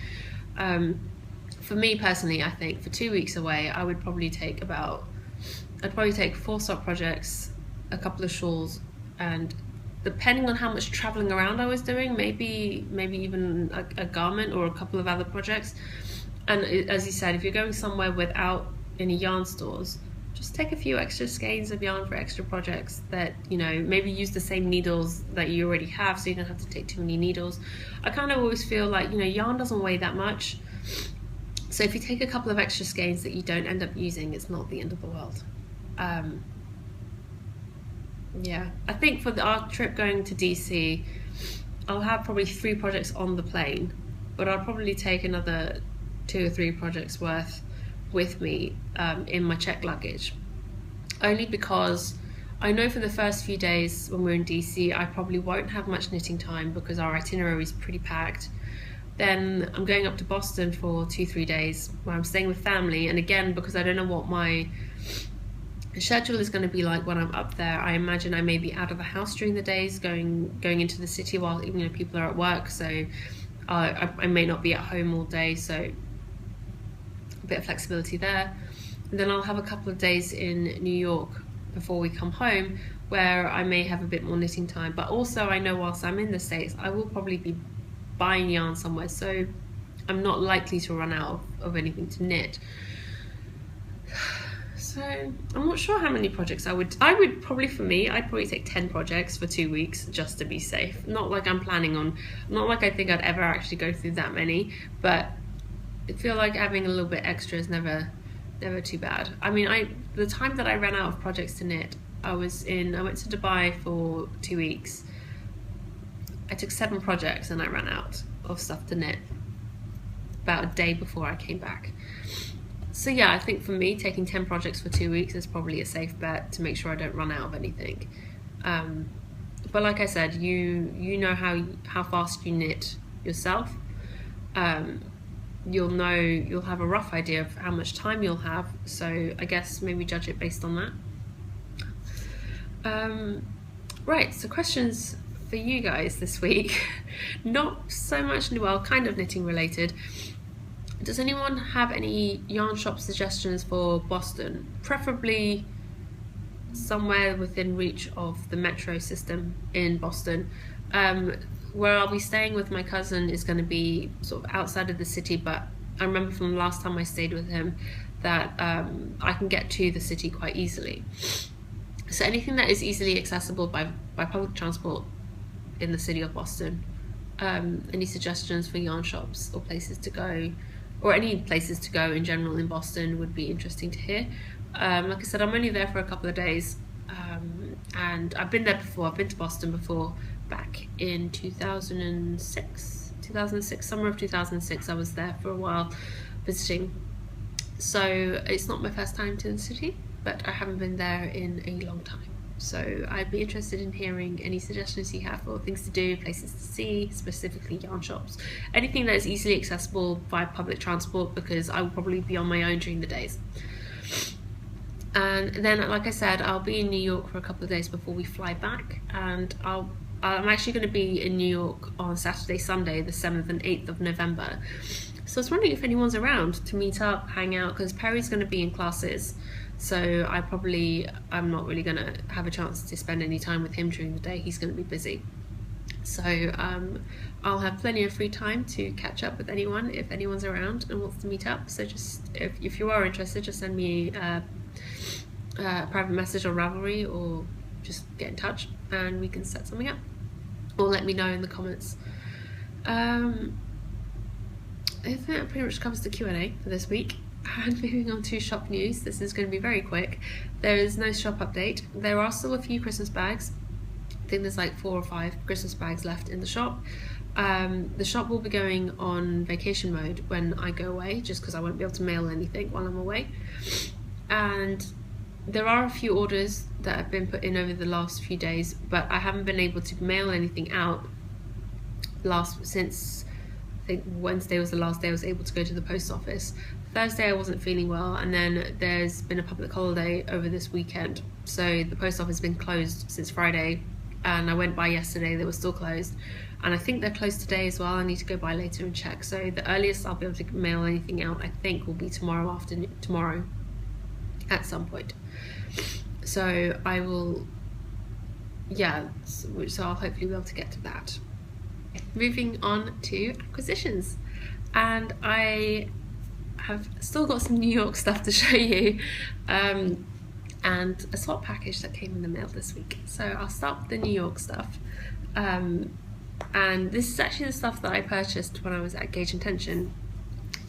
For me personally, I think for 2 weeks away, I'd probably take 4 sock projects, a couple of shawls, and depending on how much traveling around I was doing, maybe even a garment or a couple of other projects. And as you said, if you're going somewhere without any yarn stores, just take a few extra skeins of yarn for extra projects that, maybe use the same needles that you already have, so you don't have to take too many needles. I kind of always feel like, yarn doesn't weigh that much. So if you take a couple of extra skeins that you don't end up using, it's not the end of the world. I think for our trip going to DC, I'll have probably 3 projects on the plane, but I'll probably take another 2 or 3 projects worth with me in my checked luggage, only because I know for the first few days when we're in DC, I probably won't have much knitting time because our itinerary is pretty packed. Then I'm going up to Boston for 2-3 days where I'm staying with family, and again, because I don't know what my schedule is going to be like when I'm up there, I imagine I may be out of the house during the days, going into the city while people are at work, so I may not be at home all day, so a bit of flexibility there. And then I'll have a couple of days in New York before we come home where I may have a bit more knitting time, but also I know whilst I'm in the States I will probably be buying yarn somewhere, so I'm not likely to run out of anything to knit. So I'm not sure how many projects I would probably, for me, I'd probably take 10 projects for 2 weeks just to be safe. Not like I'm planning on, not like I think I'd ever actually go through that many, but I feel like having a little bit extra is never too bad. I mean, the time that I ran out of projects to knit, I went to Dubai for 2 weeks. I took 7 projects and I ran out of stuff to knit about a day before I came back. So yeah, I think for me, taking 10 projects for 2 weeks is probably a safe bet to make sure I don't run out of anything. But like I said, you know how fast you knit yourself. You'll have a rough idea of how much time you'll have. So I guess maybe judge it based on that. Right, so questions for you guys this week. Not so much, well, kind of knitting related. Does anyone have any yarn shop suggestions for Boston? Preferably somewhere within reach of the metro system in Boston. Where I'll be staying with my cousin is going to be sort of outside of the city, but I remember from the last time I stayed with him that I can get to the city quite easily. So anything that is easily accessible by public transport in the city of Boston Any suggestions for yarn shops or places to go, or any places to go in general in Boston would be interesting to hear. Like I said, I'm only there for a couple of days, and I've been there before. I've been to Boston before, back in 2006, summer of 2006. I was there for a while visiting, so it's not my first time to the city, but I haven't been there in a long time. So I'd be interested in hearing any suggestions you have for things to do, places to see, specifically yarn shops. Anything that is easily accessible via public transport, because I will probably be on my own during the days. And then, like I said, I'll be in New York for a couple of days before we fly back, and I'm actually going to be in New York on Saturday, Sunday, the 7th and 8th of November. So I was wondering if anyone's around to meet up, hang out, because Perry's going to be in classes. So I'm not really going to have a chance to spend any time with him during the day. He's going to be busy. So I'll have plenty of free time to catch up with anyone if anyone's around and wants to meet up. So just if you are interested, just send me a private message on Ravelry, or just get in touch and we can set something up. Or let me know in the comments. I think that pretty much covers the Q&A for this week. And moving on to shop news, this is going to be very quick. There is no shop update. There are still a few Christmas bags. I think there's like 4 or 5 Christmas bags left in the shop. The shop will be going on vacation mode when I go away, just because I won't be able to mail anything while I'm away. And there are a few orders that have been put in over the last few days, but I haven't been able to mail anything out since I think Wednesday was the last day I was able to go to the post office. Thursday I wasn't feeling well, and then there's been a public holiday over this weekend, so the post office has been closed since Friday, and I went by yesterday, they were still closed, and I think they're closed today as well. I need to go by later and check. So the earliest I'll be able to mail anything out, I think, will be tomorrow at some point. So I will, so I'll hopefully be able to get to that. Moving on to acquisitions, and I have still got some New York stuff to show you, and a swap package that came in the mail this week. So I'll start with the New York stuff, and this is actually the stuff that I purchased when I was at Gauge Intention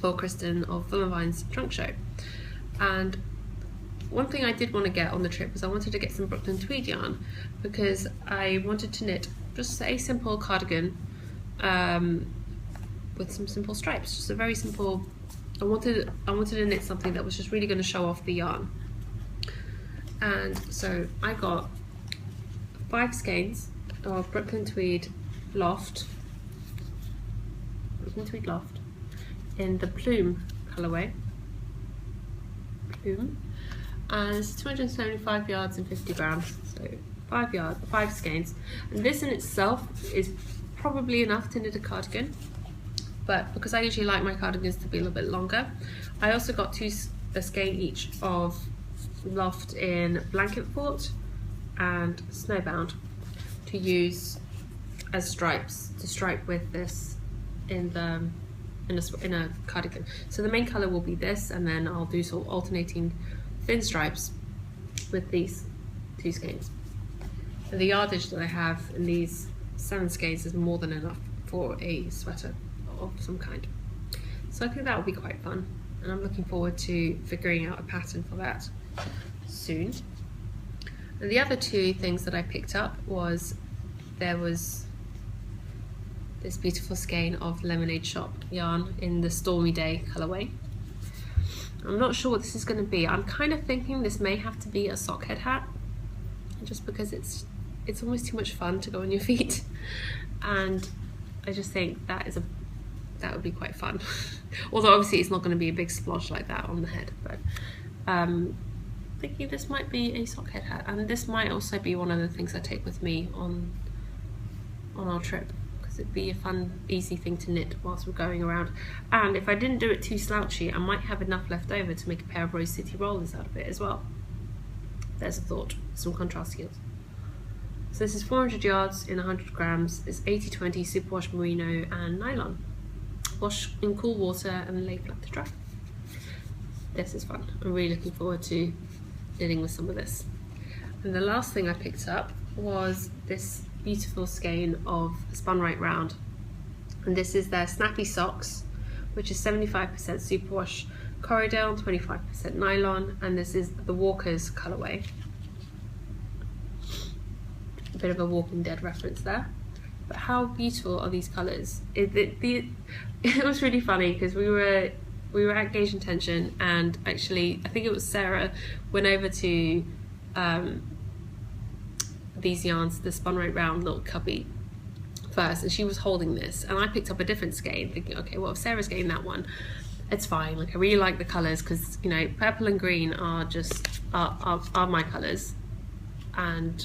for Kristen of Vine's trunk show. And one thing I did want to get on the trip was I wanted to get some Brooklyn tweed yarn, because I wanted to knit just a simple cardigan with some simple stripes, just a very simple. I wanted to knit something that was just really going to show off the yarn. And so I got 5 skeins of Brooklyn Tweed Loft in the Plume colourway. Plume. And it's 275 yards and 50 grams, so 5 skeins. And this in itself is probably enough to knit a cardigan. But because I usually like my cardigans to be a little bit longer, I also got a skein each of Loft in Blanket Fort and Snowbound to use as stripes, to stripe with this in a cardigan. So the main colour will be this, and then I'll do sort of alternating thin stripes with these 2 skeins. And the yardage that I have in these 7 skeins is more than enough for a sweater of some kind. So I think that will be quite fun, and I'm looking forward to figuring out a pattern for that soon. And the other 2 things that I picked up there was this beautiful skein of Lemonade Shop yarn in the Stormy Day colourway. I'm not sure what this is going to be. I'm kind of thinking this may have to be a sockhead hat, just because it's almost too much fun to go on your feet, and I just think that would be quite fun. Although obviously it's not going to be a big splotch like that on the head, but thinking this might be a sockhead hat, and this might also be one of the things I take with me on our trip, because it'd be a fun, easy thing to knit whilst we're going around. And if I didn't do it too slouchy, I might have enough left over to make a pair of Rose City rollers out of it as well. There's a thought, some contrast heels. So this is 400 yards in 100 grams. It's 80/20 superwash merino and nylon. Wash in cool water and lay flat to dry. This is fun. I'm really looking forward to knitting with some of this. And the last thing I picked up was this beautiful skein of Spun Right Round And this is their Snappy Socks, which is 75% superwash Corridel, 25% nylon, and this is the Walker's colourway. A bit of a Walking Dead reference there. But how beautiful are these colours? It was really funny because we were at Gauge and Tension, and actually I think it was Sarah went over to these yarns, the Spun Right Round little cubby first, and she was holding this, and I picked up a different skein thinking, okay, well, if Sarah's getting that one, it's fine. Like, I really like the colours because, you know, purple and green are just are my colours, and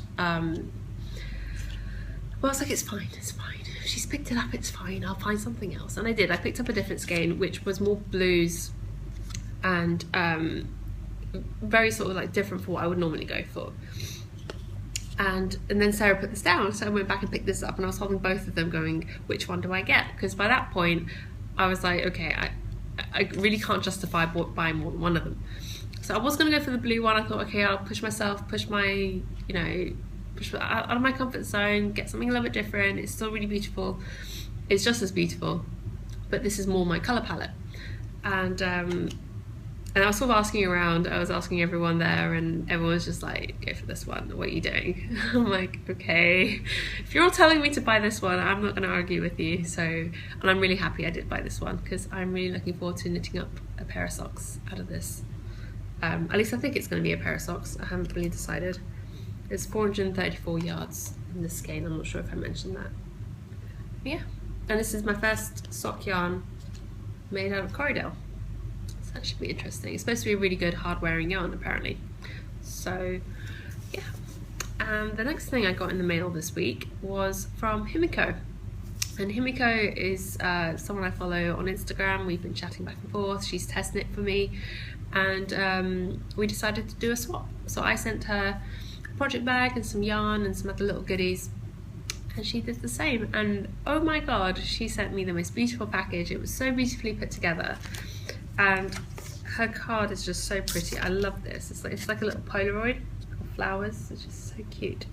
well, I was like, it's fine, if she's picked it up, it's fine, I'll find something else. And I did. I picked up a different skein which was more blues and very sort of like different for what I would normally go for. And then Sarah put this down, so I went back and picked this up, and I was holding both of them going, which one do I get? Because by that point I was like, okay, I really can't justify buying more than one of them. So I was going to go for the blue one. I thought, okay, I'll push my, push out of my comfort zone, get something a little bit different. It's still really beautiful, it's just as beautiful, but this is more my colour palette. And I was sort of asking around, I was asking everyone there, and everyone was just like, go for this one, what are you doing? I'm like, okay, if you're all telling me to buy this one, I'm not going to argue with you. So, and I'm really happy I did buy this one, because I'm really looking forward to knitting up a pair of socks out of this. At least I think it's going to be a pair of socks, I haven't really decided. It's 434 yards in this skein, I'm not sure if I mentioned that. But yeah, and this is my first sock yarn made out of Corridel. That should be interesting. It's supposed to be a really good hard wearing yarn apparently. So yeah. The next thing I got in the mail this week was from Himiko. And Himiko is someone I follow on Instagram. We've been chatting back and forth. She's test knit for me, and we decided to do a swap. So I sent her a project bag and some yarn and some other little goodies, and she did the same. And oh my god, she sent me the most beautiful package. It was so beautifully put together. And her card is just so pretty. I love this. It's like a little Polaroid of flowers. It's just so cute.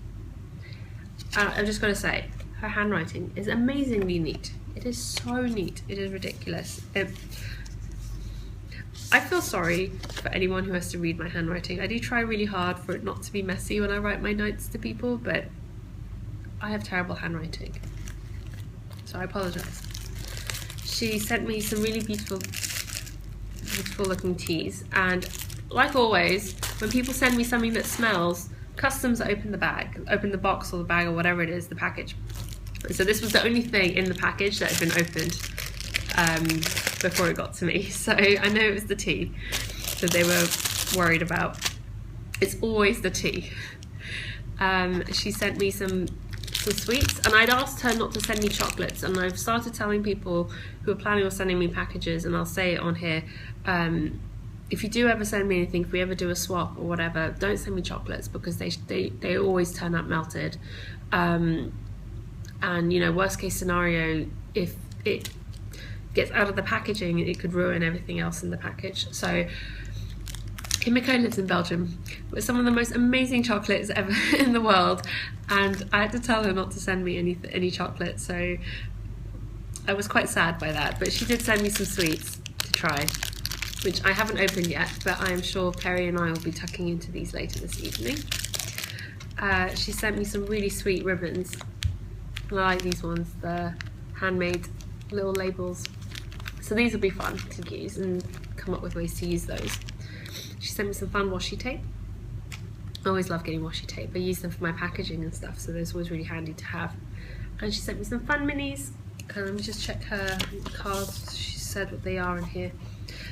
I'm just going to say, her handwriting is amazingly neat. It is so neat. It is ridiculous. I feel sorry for anyone who has to read my handwriting. I do try really hard for it not to be messy when I write my notes to people, but I have terrible handwriting. So I apologise. She sent me some really beautiful looking teas, and like always, when people send me something that smells, customs open the box or the bag or whatever it is, the package. And so this was the only thing in the package that had been opened before it got to me. So I know it was the tea that they were worried about. It's always the tea. She sent me some sweets, and I'd asked her not to send me chocolates, and I've started telling people who are planning on sending me packages, and I'll say it on here, if you do ever send me anything, if we ever do a swap or whatever, don't send me chocolates, because they always turn up melted, and you know, worst case scenario, if it gets out of the packaging, it could ruin everything else in the package. So Himiko lives in Belgium with some of the most amazing chocolates ever in the world, and I had to tell her not to send me any chocolate, so I was quite sad by that. But she did send me some sweets to try, which I haven't opened yet, but I am sure Perry and I will be tucking into these later this evening. She sent me some really sweet ribbons, and I like these ones, the handmade little labels. So these will be fun to use and come up with ways to use those. She sent me some fun washi tape. I always love getting washi tape. I use them for my packaging and stuff, so those are always really handy to have. And she sent me some fun minis. Let me just check her cards. She said what they are in here.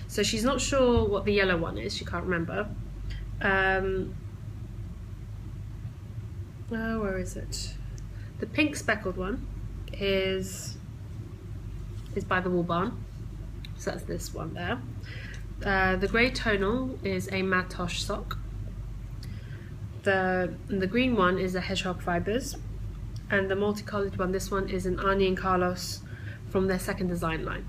So she's not sure what the yellow one is. She can't remember. Where is it? The pink speckled one is by the Wool Barn. So that's this one there. The grey tonal is a Matoche sock. The green one is a Hedgehog Fibres, and the multicoloured one, this one is an Arnie and Carlos from their second design line.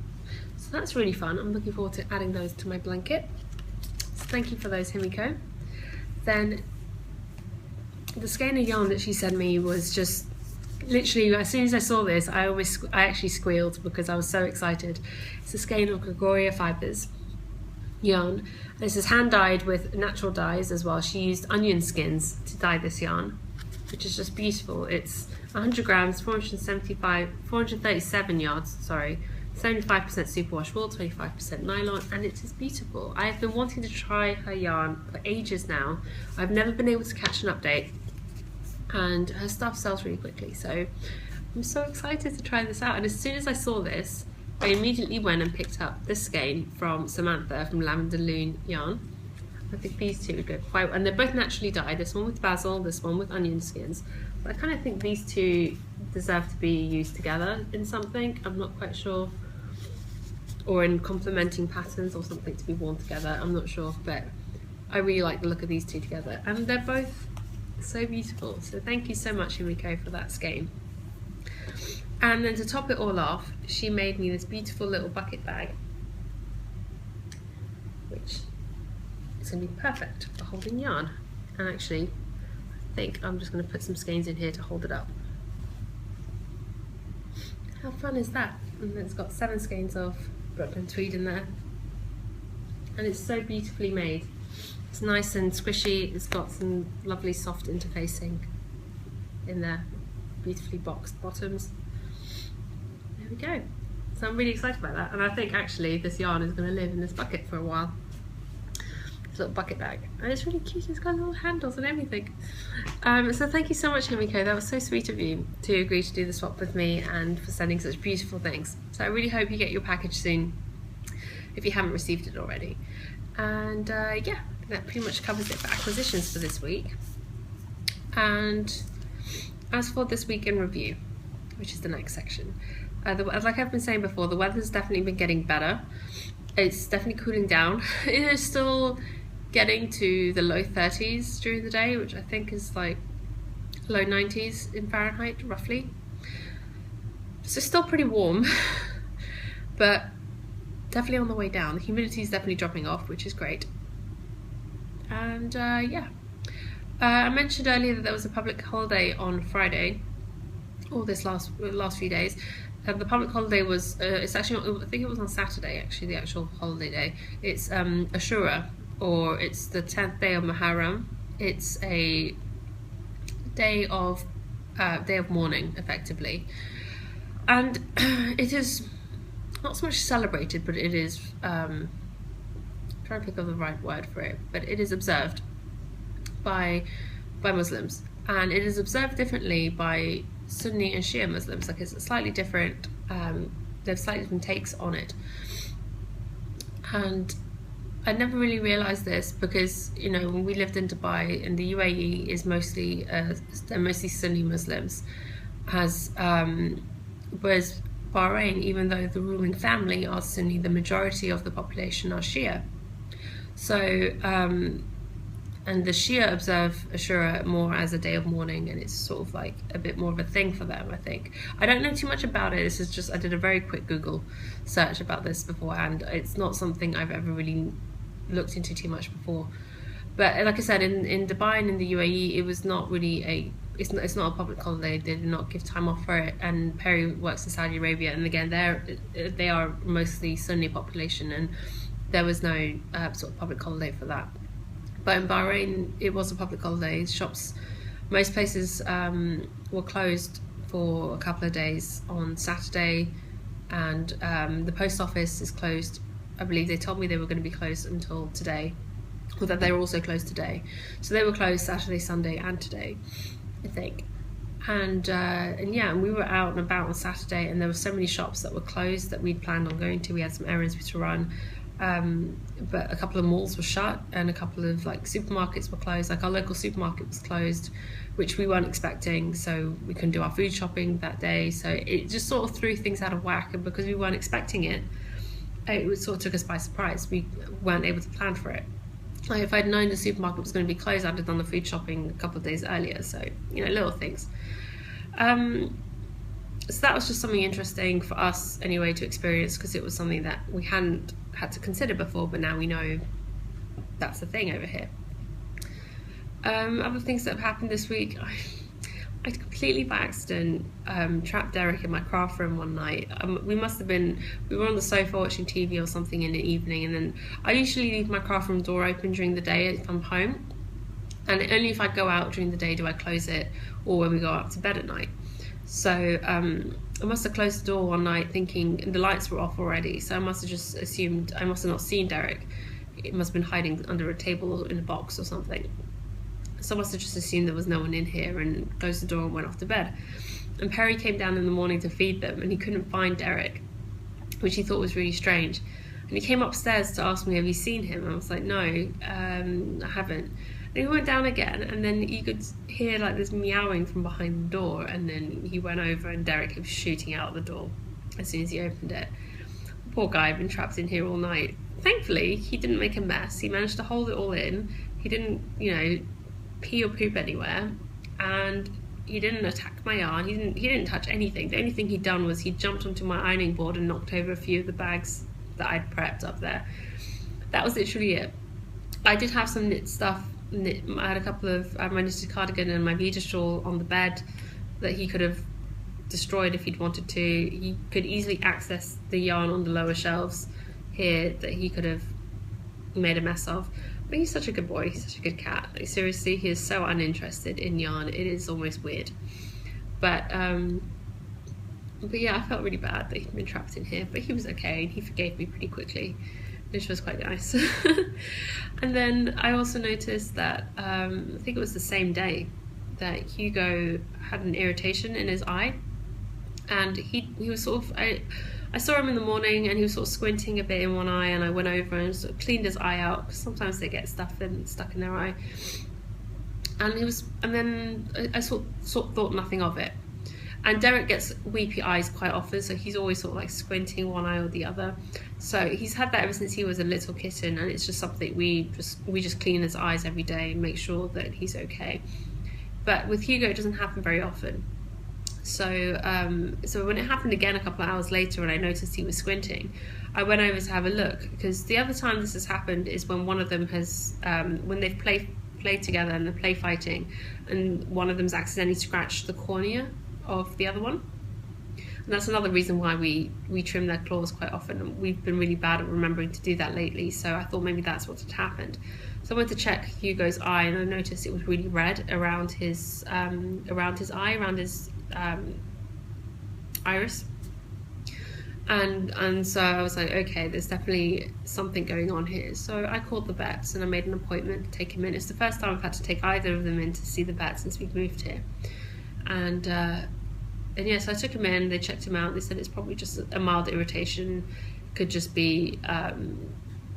So that's really fun. I'm looking forward to adding those to my blanket. So thank you for those, Himiko. Then the skein of yarn that she sent me was just literally, as soon as I saw this, I actually squealed because I was so excited. It's a skein of Gregoria Fibers yarn. This is hand dyed with natural dyes as well. She used onion skins to dye this yarn, which is just beautiful. It's 100 grams, 437 yards, 75% superwash wool, 25% nylon, and it is beautiful. I've been wanting to try her yarn for ages now. I've never been able to catch an update, and her stuff sells really quickly, so I'm so excited to try this out. And as soon as I saw this, I immediately went and picked up this skein from Samantha from Lavender Loon Yarn. I think these two would go quite well, and they're both naturally dyed, this one with basil, this one with onion skins. But I kind of think these two deserve to be used together in something. I'm not quite sure, or in complementing patterns or something to be worn together. I'm not sure, but I really like the look of these two together, and they're both so beautiful. So thank you so much, Himiko, for that skein. And then to top it all off, she made me this beautiful little bucket bag, which is going to be perfect for holding yarn. And actually, I think I'm just going to put some skeins in here to hold it up. How fun is that? And it's got 7 skeins of Brooklyn tweed in there, and it's so beautifully made. It's nice and squishy. It's got some lovely soft interfacing in there, beautifully boxed bottoms. There we go. So I'm really excited about that, and I think actually this yarn is going to live in this bucket for a while. This little bucket bag, and it's really cute. It's got little handles and everything. So thank you so much, Himiko. That was so sweet of you to agree to do the swap with me and for sending such beautiful things. So I really hope you get your package soon if you haven't received it already. And yeah, that pretty much covers it for acquisitions for this week. And as for this week in review, which is the next section, like I've been saying before, the weather's definitely been getting better. It's definitely cooling down. It is still getting to the low 30s during the day, which I think is like low 90s in Fahrenheit roughly. So still pretty warm, but definitely on the way down. The humidity is definitely dropping off, which is great. And yeah, I mentioned earlier that there was a public holiday on Friday, or this last few days. The public holiday was, it's actually, I think it was on Saturday actually, the actual holiday day. It's Ashura, or it's the 10th day of Muharram. It's a day of mourning, effectively. And it is not so much celebrated, but it is, I'm trying to pick up the right word for it, but it is observed by Muslims. And it is observed differently by Sunni and Shia Muslims. Like, it's slightly different, they have slightly different takes on it. And I never really realised this because, you know, when we lived in Dubai, and the UAE is mostly, they're mostly Sunni Muslims, whereas Bahrain, even though the ruling family are Sunni, the majority of the population are Shia. So, and the Shia observe Ashura more as a day of mourning, and it's sort of like a bit more of a thing for them, I think. I don't know too much about it. This is just, I did a very quick Google search about this beforehand. It's not something I've ever really looked into too much before. But like I said, in Dubai and in the UAE, it was not really it's not a public holiday. They did not give time off for it. And Peri works in Saudi Arabia, and again, they are mostly Sunni population, and there was no sort of public holiday for that. But in Bahrain, it was a public holiday. Shops, most places were closed for a couple of days on Saturday, and the post office is closed. I believe they told me they were going to be closed until today, or that they were also closed today. So they were closed Saturday, Sunday, and today, I think. And yeah, and we were out and about on Saturday, and there were so many shops that were closed that we'd planned on going to. We had some errands to run. But a couple of malls were shut, and a couple of like supermarkets were closed. Like our local supermarket was closed, which we weren't expecting, so we couldn't do our food shopping that day. So it just sort of threw things out of whack, and because we weren't expecting it, it sort of took us by surprise. We weren't able to plan for it. Like if I'd known the supermarket was going to be closed, I'd have done the food shopping a couple of days earlier. So, you know, little things. So that was just something interesting for us anyway to experience, because it was something that we hadn't had to consider before, but now we know that's the thing over here. Other things that have happened this week, I completely by accident trapped Derek in my craft room one night. We were on the sofa watching TV or something in the evening, and then I usually leave my craft room door open during the day if I'm home, and only if I go out during the day do I close it, or when we go up to bed at night. So I must have closed the door one night thinking, and the lights were off already, so I must have just assumed, I must have not seen Derek. It must have been hiding under a table or in a box or something. So I must have just assumed there was no one in here and closed the door and went off to bed. And Perry came down in the morning to feed them, and he couldn't find Derek, which he thought was really strange. And he came upstairs to ask me, have you seen him? And I was like, no, I haven't. And he went down again, and then you could hear like this meowing from behind the door, and then he went over and Derek was shooting out the door as soon as he opened it. Poor guy had been trapped in here all night. Thankfully, he didn't make a mess. He managed to hold it all in. He didn't, pee or poop anywhere, and he didn't attack my yarn. He didn't touch anything. The only thing he'd done was he jumped onto my ironing board and knocked over a few of the bags that I'd prepped up there. That was literally it. I did have some knit stuff. I had a couple of my knitted cardigan and my Vita shawl on the bed that he could have destroyed if he'd wanted to. He could easily access the yarn on the lower shelves here that he could have made a mess of. But he's such a good boy, he's such a good cat. Like, seriously, he is so uninterested in yarn, it is almost weird. But yeah, I felt really bad that he'd been trapped in here, but he was okay and he forgave me pretty quickly, which was quite nice. And then I also noticed that, I think it was the same day, that Hugo had an irritation in his eye, and he was sort of, I saw him in the morning and he was sort of squinting a bit in one eye, and I went over and sort of cleaned his eye out, because sometimes they get stuck in their eye. And then I sort of thought nothing of it. And Derek gets weepy eyes quite often, so he's always sort of like squinting one eye or the other. So he's had that ever since he was a little kitten, and it's just something we just clean his eyes every day and make sure that he's okay. But with Hugo, it doesn't happen very often. So when it happened again a couple of hours later and I noticed he was squinting, I went over to have a look, because the other time this has happened is when one of them has, when they've played together and they're play fighting, and one of them's accidentally scratched the cornea of the other one. And that's another reason why we trim their claws quite often, and we've been really bad at remembering to do that lately, so I thought maybe that's what had happened. So I went to check Hugo's eye, and I noticed it was really red around his eye, around his iris, and so I was like, okay, there's definitely something going on here. So I called the vets and I made an appointment to take him in. It's the first time I've had to take either of them in to see the vet since we've moved here, and yes, I took him in. They checked him out. They said it's probably just a mild irritation, could just be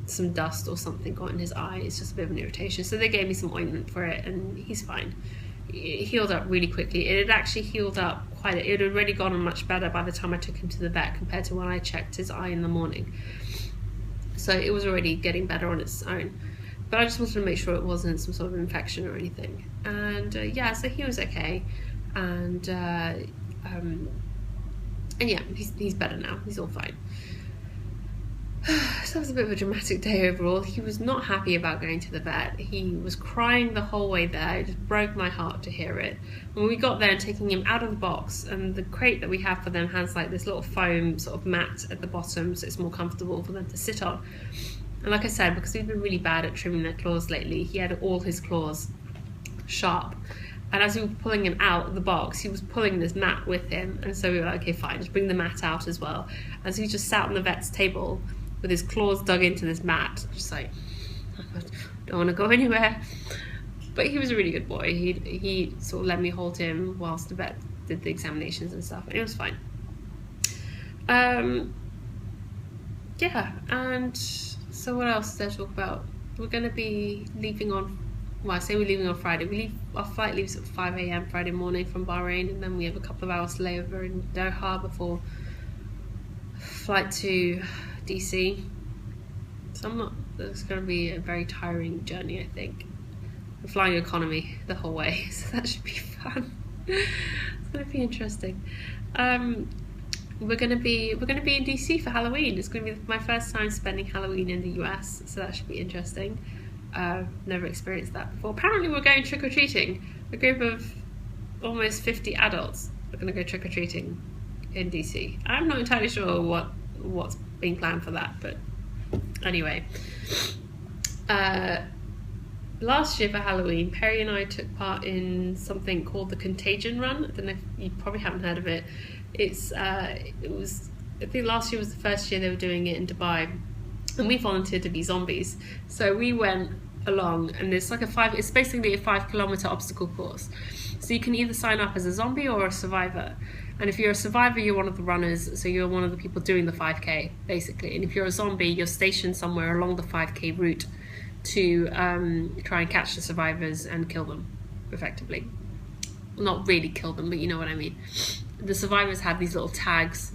some dust or something got in his eye. It's just a bit of an irritation. So they gave me some ointment for it, and he's fine. It healed up really quickly. It had actually healed up it had already gone much better by the time I took him to the vet compared to when I checked his eye in the morning. So it was already getting better on its own. But I just wanted to make sure it wasn't some sort of infection or anything. And yeah, so he was okay. And yeah, he's better now. He's all fine. So it was a bit of a dramatic day overall. He was not happy about going to the vet. He was crying the whole way there. It just broke my heart to hear it. When we got there and taking him out of the box, and the crate that we have for them has like this little foam sort of mat at the bottom, so it's more comfortable for them to sit on. And like I said, because we've been really bad at trimming their claws lately, he had all his claws sharp. And as we were pulling him out of the box, he was pulling this mat with him. And so we were like, okay, fine, just bring the mat out as well. And so he just sat on the vet's table with his claws dug into this mat, just like, oh God, don't want to go anywhere. But he was a really good boy. He sort of let me hold him whilst the vet did the examinations and stuff, and it was fine. Yeah, and so what else did I talk about? We're going to be leaving on, well, I say we're leaving on Friday. Our flight leaves at 5 a.m. Friday morning from Bahrain, and then we have a couple of hours layover in Doha before flight to DC. So it's going to be a very tiring journey, I think. We're flying economy the whole way, so that should be fun. It's going to be interesting. We're going to be in DC for Halloween. It's going to be my first time spending Halloween in the US, so that should be interesting. Never experienced that before. Apparently we're going trick-or-treating. A group of almost 50 adults are going to go trick-or-treating in DC. I'm not entirely sure what's being planned for that, but anyway. Last year for Halloween, Perry and I took part in something called the Contagion Run. I don't know if you probably haven't heard of it. It was, I think last year was the first year they were doing it in Dubai, and we volunteered to be zombies. So we went along, and it's basically a 5-kilometer obstacle course. So you can either sign up as a zombie or a survivor. And if you're a survivor, you're one of the runners, so you're one of the people doing the 5K, basically. And if you're a zombie, you're stationed somewhere along the 5K route to try and catch the survivors and kill them, effectively. Not really kill them, but you know what I mean. The survivors have these little tags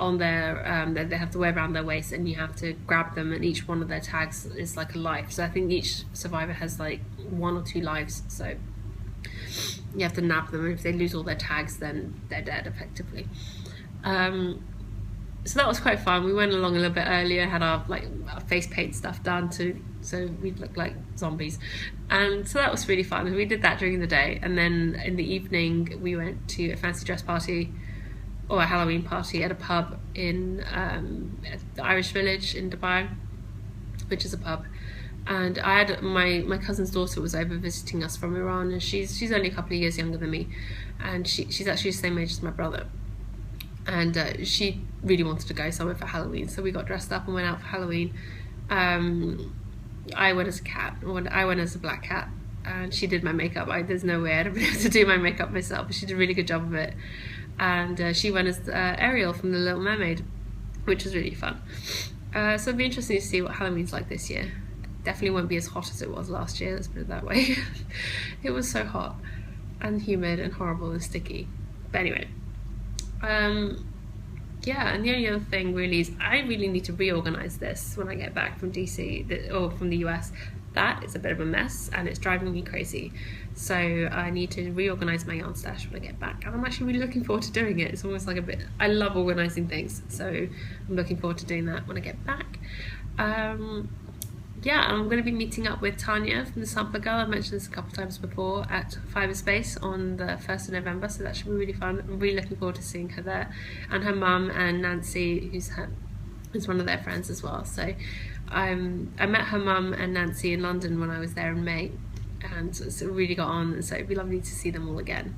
on their that they have to wear around their waist, and you have to grab them, and each one of their tags is like a life. So I think each survivor has like 1 or 2 lives, so you have to nab them, and if they lose all their tags, then they're dead, effectively. So that was quite fun. We went along a little bit earlier, had our face paint stuff done so we'd look like zombies, and so that was really fun. We did that during the day, and then in the evening we went to a fancy dress party or a Halloween party at a pub in the Irish Village in Dubai, which is a pub. And I had my cousin's daughter was over visiting us from Iran, and she's only a couple of years younger than me, and she's actually the same age as my brother. And she really wanted to go somewhere for Halloween, so we got dressed up and went out for Halloween. I went as a cat, I went as a black cat, and she did my makeup. There's no way I'd have been able to do my makeup myself, but she did a really good job of it. And she went as Ariel from The Little Mermaid, which was really fun. So it'll be interesting to see what Halloween's like this year. Definitely won't be as hot as it was last year, let's put it that way. It was so hot and humid and horrible and sticky. But anyway, yeah, and the only other thing really is I really need to reorganize this when I get back from DC or from the US. That is a bit of a mess and it's driving me crazy. So I need to reorganize my yarn stash when I get back, and I'm actually really looking forward to doing it. It's almost like I love organizing things, so I'm looking forward to doing that when I get back. Yeah, I'm going to be meeting up with Tanya from the Sampler Girl. I've mentioned this a couple of times before, at Fibre Space on the 1st of November, so that should be really fun. I'm really looking forward to seeing her there, and her mum and Nancy, who's one of their friends as well. So I met her mum and Nancy in London when I was there in May, and so really got on, and so it'd be lovely to see them all again.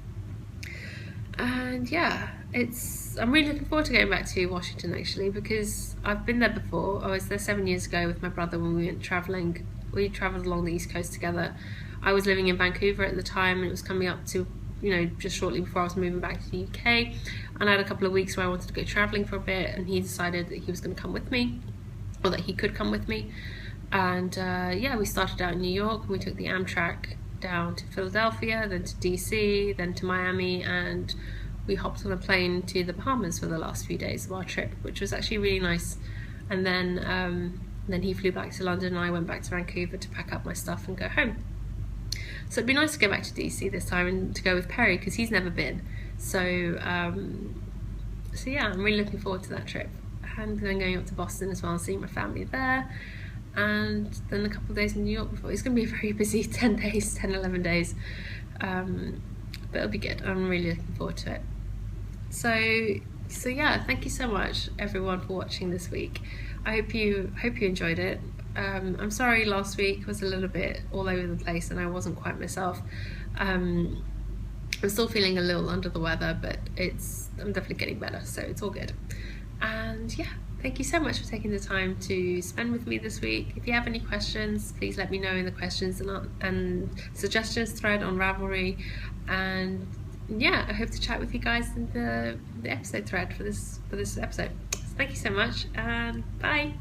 And yeah, I'm really looking forward to going back to Washington, actually, because I've been there before. I was there 7 years ago with my brother when we went travelling. We travelled along the East Coast together. I was living in Vancouver at the time, and it was coming up to, just shortly before I was moving back to the UK. And I had a couple of weeks where I wanted to go travelling for a bit, and he decided that he was going to come with me, or that he could come with me. And yeah, we started out in New York, and we took the Amtrak down to Philadelphia, then to DC, then to Miami, and we hopped on a plane to the Bahamas for the last few days of our trip, which was actually really nice. And then he flew back to London, and I went back to Vancouver to pack up my stuff and go home. So it'd be nice to go back to DC this time and to go with Perry, because he's never been. So yeah, I'm really looking forward to that trip. And then going up to Boston as well and seeing my family there. And then a couple of days in New York before. It's going to be a very busy 11 days. But it'll be good. I'm really looking forward to it. So yeah, thank you so much everyone for watching this week. I hope you enjoyed it. I'm sorry last week was a little bit all over the place and I wasn't quite myself. I'm still feeling a little under the weather, but I'm definitely getting better, so it's all good. And yeah, thank you so much for taking the time to spend with me this week. If you have any questions, please let me know in the questions and suggestions thread on Ravelry. And yeah, I hope to chat with you guys in the episode thread for this episode. So thank you so much, and bye.